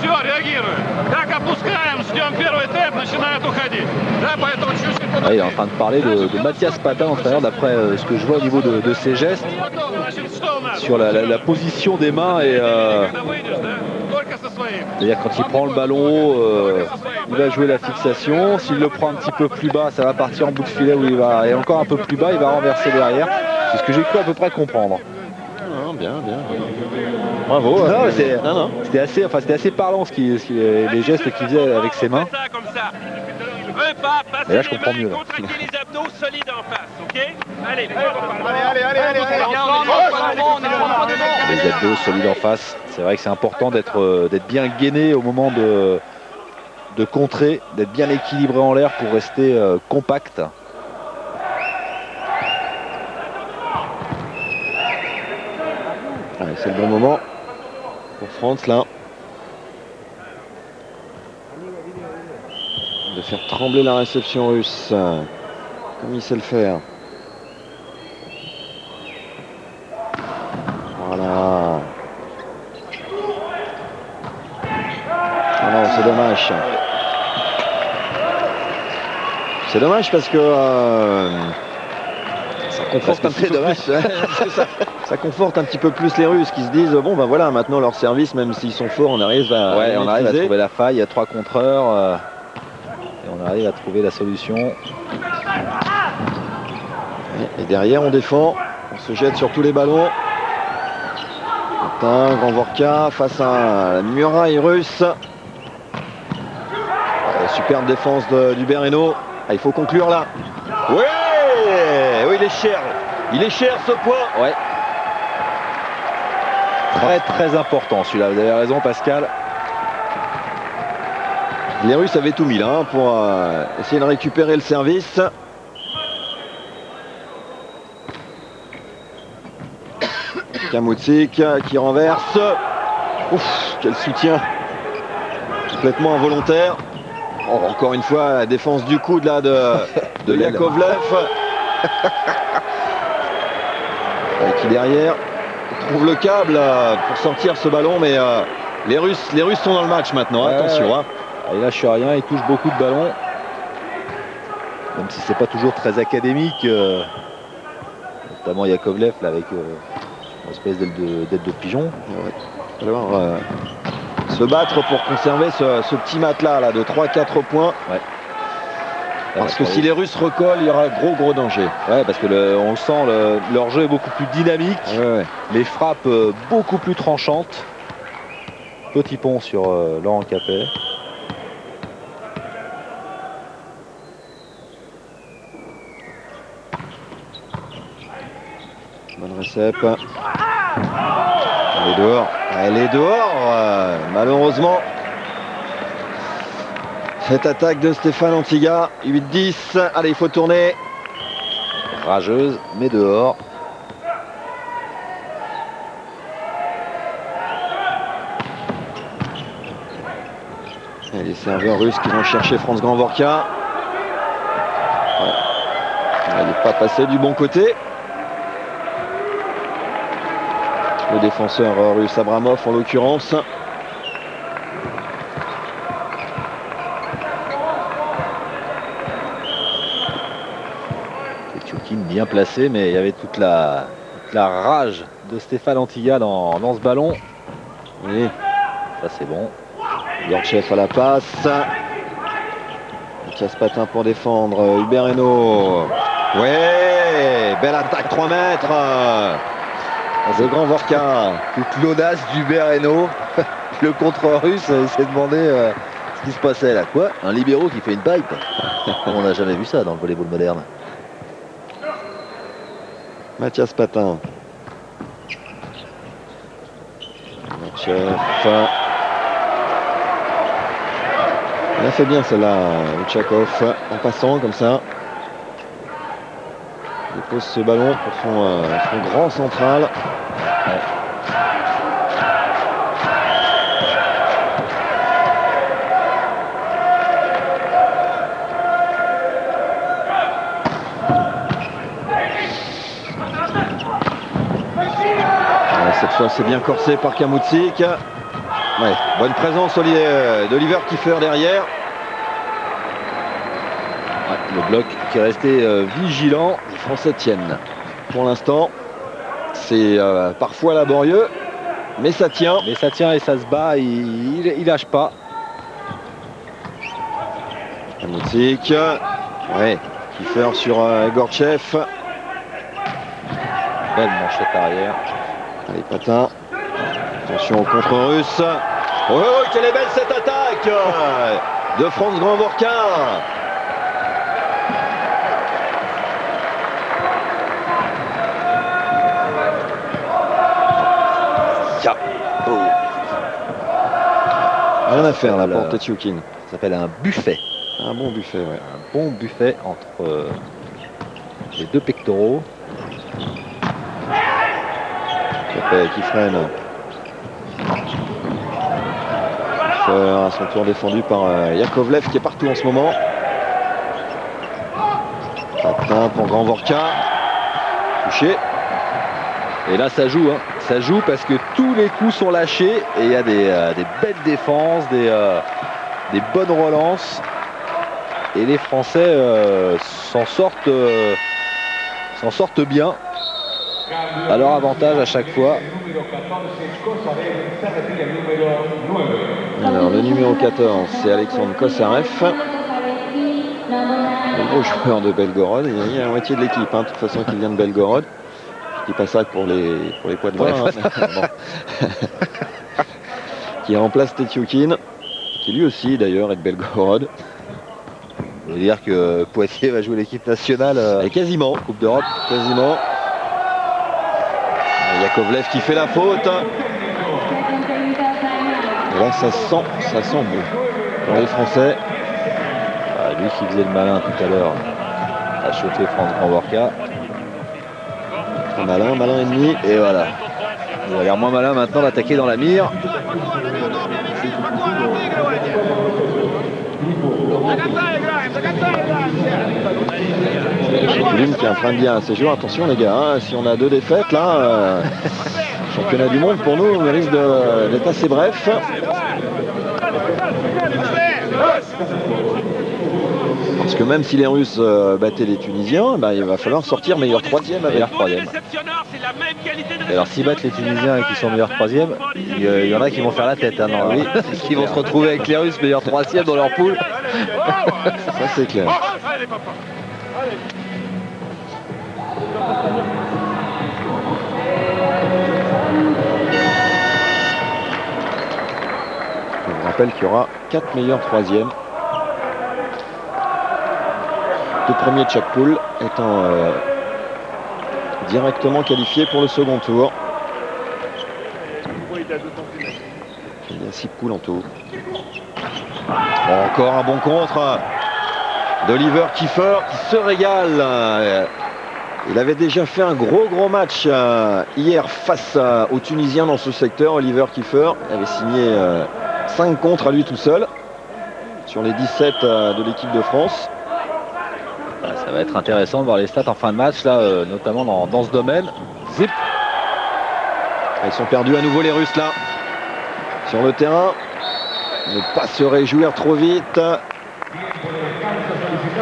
все, реагируем. Как опускаем, ждем первый темп, начинают уходить. Да, поэтому чуть-чуть... Il est en train de parler de Mathias Patin, l'entraîneur, d'après ce que je vois au niveau de ses gestes, sur la position des mains et... c'est-à-dire quand il prend le ballon, il va jouer la fixation. S'il le prend un petit peu plus bas, ça va partir en bout de filet où il va, et encore un peu plus bas, il va renverser derrière. C'est ce que j'ai cru à peu près comprendre. Non, bien. Bravo. C'était assez parlant les gestes qu'il faisait avec ses mains. Et là, je comprends mieux. Là. Les abdos solides en face, ok? Allez, les abdos solides en face. C'est vrai que c'est important d'être bien gainé au moment de contrer, d'être bien équilibré en l'air pour rester compact. C'est le bon moment pour France là de faire trembler la réception russe comme il sait le faire. Voilà. Ah non, c'est dommage. C'est dommage parce que ça conforte un petit peu plus. Ça conforte un petit peu plus les Russes qui se disent bon ben voilà, maintenant leur service, même s'ils sont forts, on arrive à trouver la faille. Il y a 3 contreurs et on arrive à trouver la solution. Et derrière on défend, on se jette sur tous les ballons. Un grand Vorka face à la muraille russe. Superbe défense du Bereno. Il faut conclure là. Oui, il est cher. Il est cher ce point. Ouais. Très important celui-là. Vous avez raison, Pascal. Les Russes avaient tout mis là pour essayer de récupérer le service. Kamoutchik qui renverse. Ouf, quel soutien. Complètement involontaire. Oh, encore une fois, la défense du coude là de Yakovlev. Qui derrière trouve le câble pour sortir ce ballon, mais les Russes sont dans le match maintenant. Attention. Hein. Il lâche rien, il touche beaucoup de ballons. Même si c'est pas toujours très académique. Notamment Yakovlev là, avec une espèce d'aide de pigeon. Il va falloir se battre pour conserver ce petit matelas là de 3-4 points. Ouais. Parce que si les Russes recollent, il y aura gros danger. Ouais, parce que on le sent, leur jeu est beaucoup plus dynamique. Ouais. Les frappes beaucoup plus tranchantes. Petit pont sur Laurent Capet. Bonne récep. Elle est dehors. Elle est dehors. Malheureusement. Cette attaque de Stéphane Antiga. 8-10. Allez, il faut tourner. Rageuse, mais dehors. Et les serveurs russes qui vont chercher Franz Grandvorka. Ouais. Elle n'est pas passée du bon côté. Le défenseur russe Abramov en l'occurrence. Tchoukin bien placé, mais il y avait toute la rage de Stéphane Antiga dans ce ballon. Oui. Ça c'est bon. Gortchev à la passe. Mathias Patin pour défendre. Hubert Hainaut. Ouais, belle attaque 3 mètres. Le Grandvorka. Toute l'audace d'Hubert Hainaut. Le contre-russe s'est demandé ce qui se passait là. Quoi? Un libéraux qui fait une pipe? On n'a jamais vu ça dans le volleyball moderne. Mathias Patin. Gortchev. Il a fait bien celle-là, Uchakov, en passant comme ça. Il pose ce ballon pour son grand central. Ouais. Cette fois, c'est bien corsé par Kamoutsik. Ouais, bonne présence d'Oliver Kiefer derrière. Ouais, le bloc qui est resté vigilant. Les Français tiennent. Pour l'instant, c'est parfois laborieux, mais ça tient. Mais ça tient et ça se bat, il lâche pas. Kamoutsik. Ouais, Kiefer sur Gortchev. Belle manchette arrière. Allez, Patin. Attention au contre-russe. Oh, quelle est belle cette attaque de Franz Grandvorka. Rien à faire là pour Tchoukin. Ça s'appelle un buffet. Un bon buffet, ouais. Un bon buffet entre les deux pectoraux. Qui freine. À son tour défendu par Yakovlev qui est partout en ce moment. Patin pour Grandvorka. Touché. Et là ça joue, hein. Ça joue parce que tous les coups sont lâchés et il y a des belles défenses, des bonnes relances. Et les Français s'en sortent bien. À leur avantage à chaque fois. Alors le numéro 14 c'est Alexandre Kosarev. Le gros joueur de Belgorod. Il y a la moitié de l'équipe de toute façon qui vient de Belgorod. Je dis pas ça pour les poids de vin. Bon. Qui remplace Tchoukin, qui lui aussi d'ailleurs est de Belgorod. Ça veut dire que Poitiers va jouer l'équipe nationale et quasiment. Coupe d'Europe. Quasiment. Yakovlev qui fait la faute. Et là ça sent bon pour les Français. Lui qui faisait le malin tout à l'heure a chauffé Franz Grandvorka. Malin ennemi. Et voilà. Il a l'air moins malin maintenant d'attaquer dans la mire. L'une qui est en train de dire à ses joueurs, attention les gars, si on a 2 défaites là, championnat du monde pour nous risque d'être assez bref. Parce que même si les Russes battaient les Tunisiens, il va falloir sortir meilleur 3e avec. Et alors s'ils battent les Tunisiens et qu'ils sont meilleurs 3e, il y en a qui vont faire la tête. Non, oui, qui vont se retrouver avec les Russes meilleurs 3e dans leur poule. Ça c'est clair. Je vous rappelle qu'il y aura 4 meilleurs 3e. 2 premiers de chaque poule étant directement qualifié pour le second tour. Il y a 6 poules en tout. Encore un bon contre d'Oliver Kiefer qui se régale. Il avait déjà fait un gros match hier face aux Tunisiens dans ce secteur. Oliver Kiefer avait signé 5 contres à lui tout seul sur les 17 de l'équipe de France. Ça va être intéressant de voir les stats en fin de match, là, notamment dans ce domaine. Zip. Ils sont perdus à nouveau les Russes là sur le terrain. Ne pas se réjouir trop vite.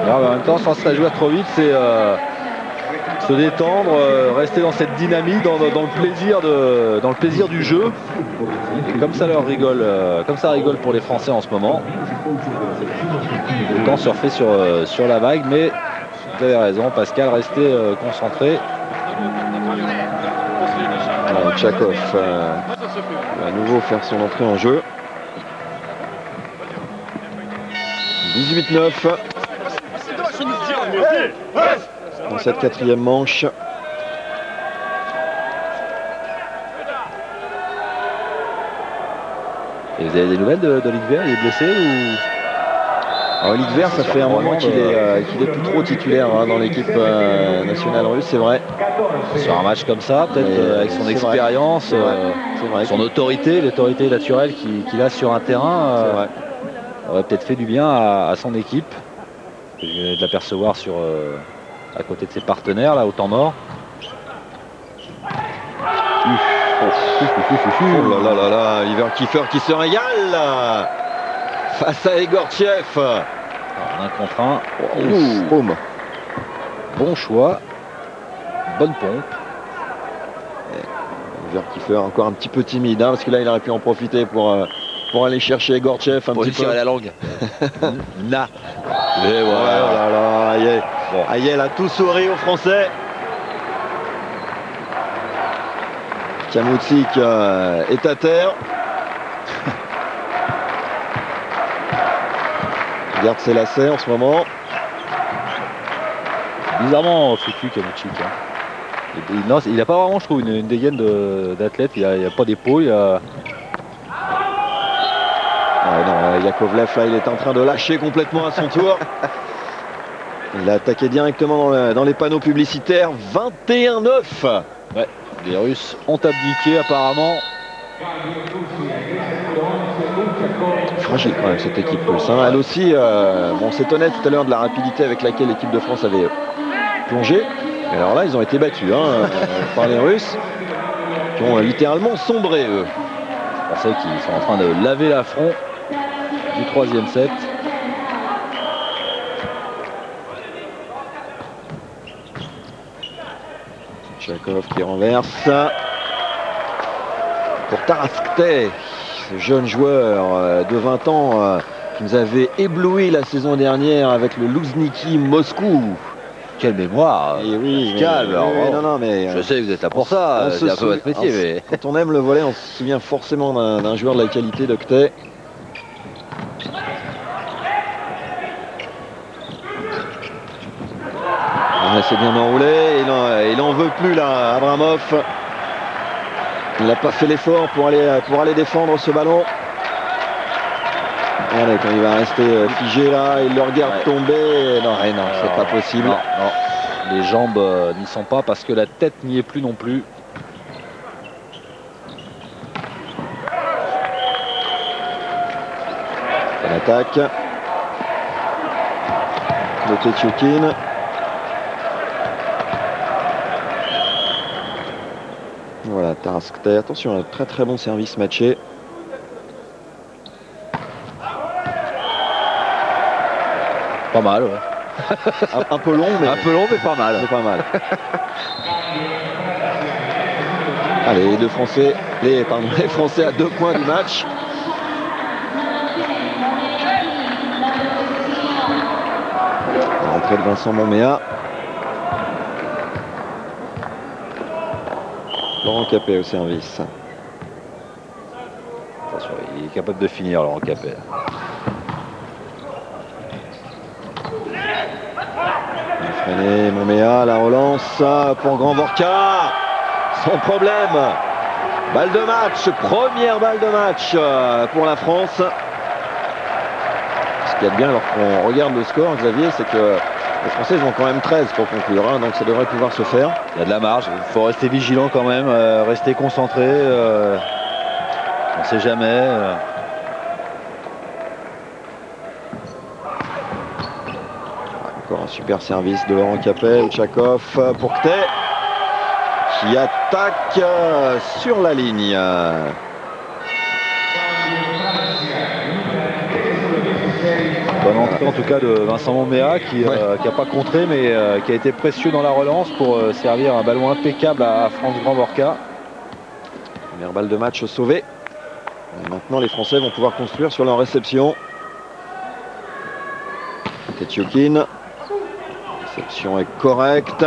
Alors, en même temps, sans se réjouir trop vite, c'est se détendre, rester dans cette dynamique, dans le plaisir du jeu. Et comme ça leur rigole, comme ça rigole pour les Français en ce moment. Autant surfer sur la vague, mais vous avez raison, Pascal, restez concentré. Tchakov va à nouveau faire son entrée en jeu. 18-9 dans cette 4e manche. Et vous avez des nouvelles d'Oliver? Il est blessé ou... Alors, Oliver, ça fait un moment qu'il est plus trop titulaire dans l'équipe nationale russe, c'est vrai. Sur un match comme ça, peut-être avec son expérience, son autorité, l'autorité naturelle qu'il a sur un terrain, aurait peut-être fait du bien à son équipe. Je viens de l'apercevoir à côté de ses partenaires là au temps mort. Oh là là là, Oliver Kiefer qui se régale face à Egortchev. Un contre un. Boum. Bon choix. Bonne pompe. Oliver Kiefer encore un petit peu timide, parce que là il aurait pu en profiter pour aller chercher Egortchev un petit peu à la langue. Na. Et voilà. Oh là là, Ayel a tout souri aux Français. Kamoutsik est à terre. Il garde ses lacets en ce moment. Bizarrement foutu Kamoutsik. Il n'a pas vraiment, je trouve, une dégaine d'athlète. Il n'y a pas d'épaule. Yakovlev là, il est en train de lâcher complètement à son tour. Il a attaqué directement dans les panneaux publicitaires. 21-9. Ouais, les Russes ont abdiqué apparemment. Fragile quand même cette équipe russe. Elle aussi, on s'étonnait tout à l'heure de la rapidité avec laquelle l'équipe de France avait plongé. Et alors là, ils ont été battus par les Russes, qui ont littéralement sombré eux. Les Français qui sont en train de laver l'affront du 3e set. Tchakov qui renverse pour Taraskte, ce jeune joueur de 20 ans qui nous avait ébloui la saison dernière avec le Luzhniki Moscou. Quelle mémoire. Et oui, calme. Mais je sais que vous êtes là pour ça, c'est un peu votre métier. Mais... Quand on aime le volley, on se souvient forcément d'un joueur de la qualité d'Octet. C'est bien enroulé, il en veut plus là, Abramov. Il n'a pas fait l'effort pour aller défendre ce ballon. Regardez, quand il va rester figé là, il le regarde tomber. Non, c'est pas possible. Non. Les jambes n'y sont pas parce que la tête n'y est plus non plus. L'attaque de Tetchoukine. Voilà, Taraskte, attention, un très très bon service matché. Pas mal, ouais. un peu long, mais pas mal. Allez, les Français à 2 points du match. La rentrée de Vincent Monméa. Laurent Capet au service. Attention, il est capable de finir, Laurent Capet. Freiné, Moméa, la relance pour Grand Vorka. Sans problème. Balle de match, première balle de match pour la France. Ce qu'il y a de bien lorsqu'on regarde le score, Xavier, c'est que les Français ont quand même 13 pour conclure, hein, donc ça devrait pouvoir se faire. Il y a de la marge, il faut rester vigilant quand même, rester concentré. On ne sait jamais. Encore un super service de Laurent Capet, Tchakov pour Kté, qui attaque sur la ligne. Bonne entrée en tout cas de Vincent Moméa qui n'a pas contré mais qui a été précieux dans la relance pour servir un ballon impeccable à France Grand Vorka. Première balle de match sauvée. Et maintenant les Français vont pouvoir construire sur leur réception. Tetiokin. Réception est correcte.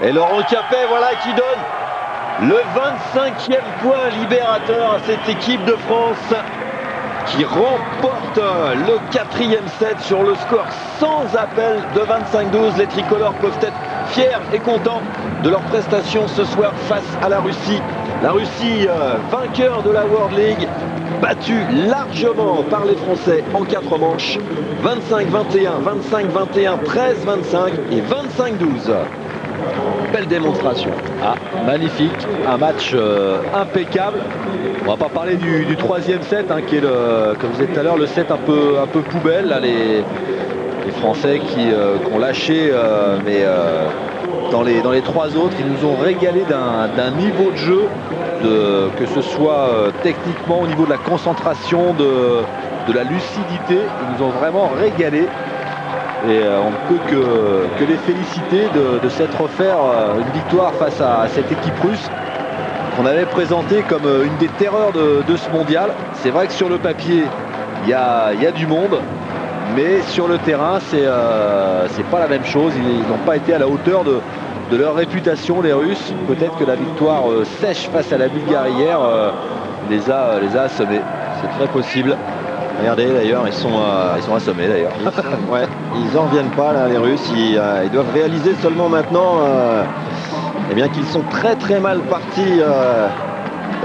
Et Laurent Capet, voilà, qui donne le 25e point libérateur à cette équipe de France, qui remporte le 4e set sur le score sans appel de 25-12. Les tricolores peuvent être fiers et contents de leur prestation ce soir face à la Russie. La Russie, vainqueur de la World League, battue largement par les Français en 4 manches. 25-21, 25-21, 13-25 et 25-12. Belle démonstration. Ah, magnifique, un match impeccable. On va pas parler du 3e set, hein, qui est comme je disais tout à l'heure, le set un peu poubelle. Là, les Français qui ont lâché, mais dans les 3 autres, ils nous ont régalé d'un niveau de jeu, que ce soit techniquement, au niveau de la concentration, de la lucidité. Ils nous ont vraiment régalé. Et on ne peut que les féliciter de s'être offert une victoire face à cette équipe russe qu'on avait présentée comme une des terreurs de ce mondial. C'est vrai que sur le papier, il y a du monde, mais sur le terrain, c'est pas la même chose. Ils n'ont pas été à la hauteur de leur réputation, les Russes. Peut-être que la victoire sèche face à la Bulgarie hier les a assommés. C'est très possible. Regardez d'ailleurs, ils sont assommés d'ailleurs. Ils n'en reviennent pas là, les Russes. Ils doivent réaliser seulement maintenant eh bien qu'ils sont très très mal partis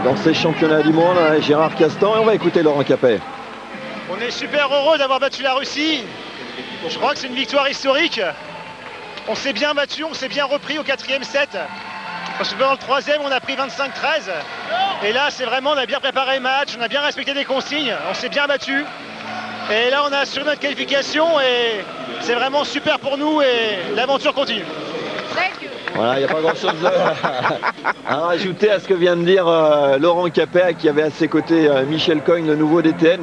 dans ces championnats du monde. Gérard Castan, et on va écouter Laurent Capet. On est super heureux d'avoir battu la Russie. Je crois que c'est une victoire historique. On s'est bien battu, on s'est bien repris au 4e set. Parce que dans le 3e, on a pris 25-13. Et là, c'est vraiment, on a bien préparé le match, on a bien respecté des consignes, on s'est bien battu. Et là, on a assuré notre qualification et c'est vraiment super pour nous et l'aventure continue. Voilà, il n'y a pas grand-chose à rajouter à ce que vient de dire Laurent Capet, qui avait à ses côtés Michel Cogne, le nouveau DTN,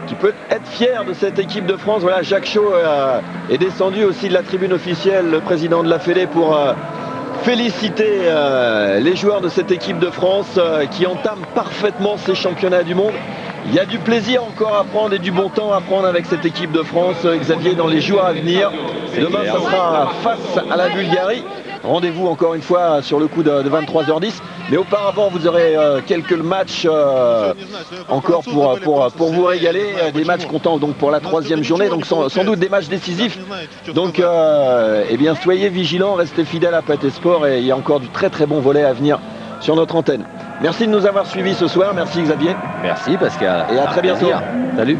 qui peut être fier de cette équipe de France. Voilà, Jacques Chaud est descendu aussi de la tribune officielle, le président de la Fédé, pour féliciter les joueurs de cette équipe de France qui entament parfaitement ces championnats du monde. Il y a du plaisir encore à prendre et du bon temps à prendre avec cette équipe de France, Xavier, dans les jours à venir. Demain, ça sera face à la Bulgarie. Rendez-vous encore une fois sur le coup de 23h10. Mais auparavant, vous aurez quelques matchs encore pour vous régaler. Des matchs comptant donc pour la 3e journée. Donc sans doute des matchs décisifs. Donc eh bien, soyez vigilants, restez fidèles à Pâté Sport. Et il y a encore du très très bon volet à venir sur notre antenne. Merci de nous avoir suivis ce soir. Merci Xavier. Merci Pascal. Et à très bientôt. Salut.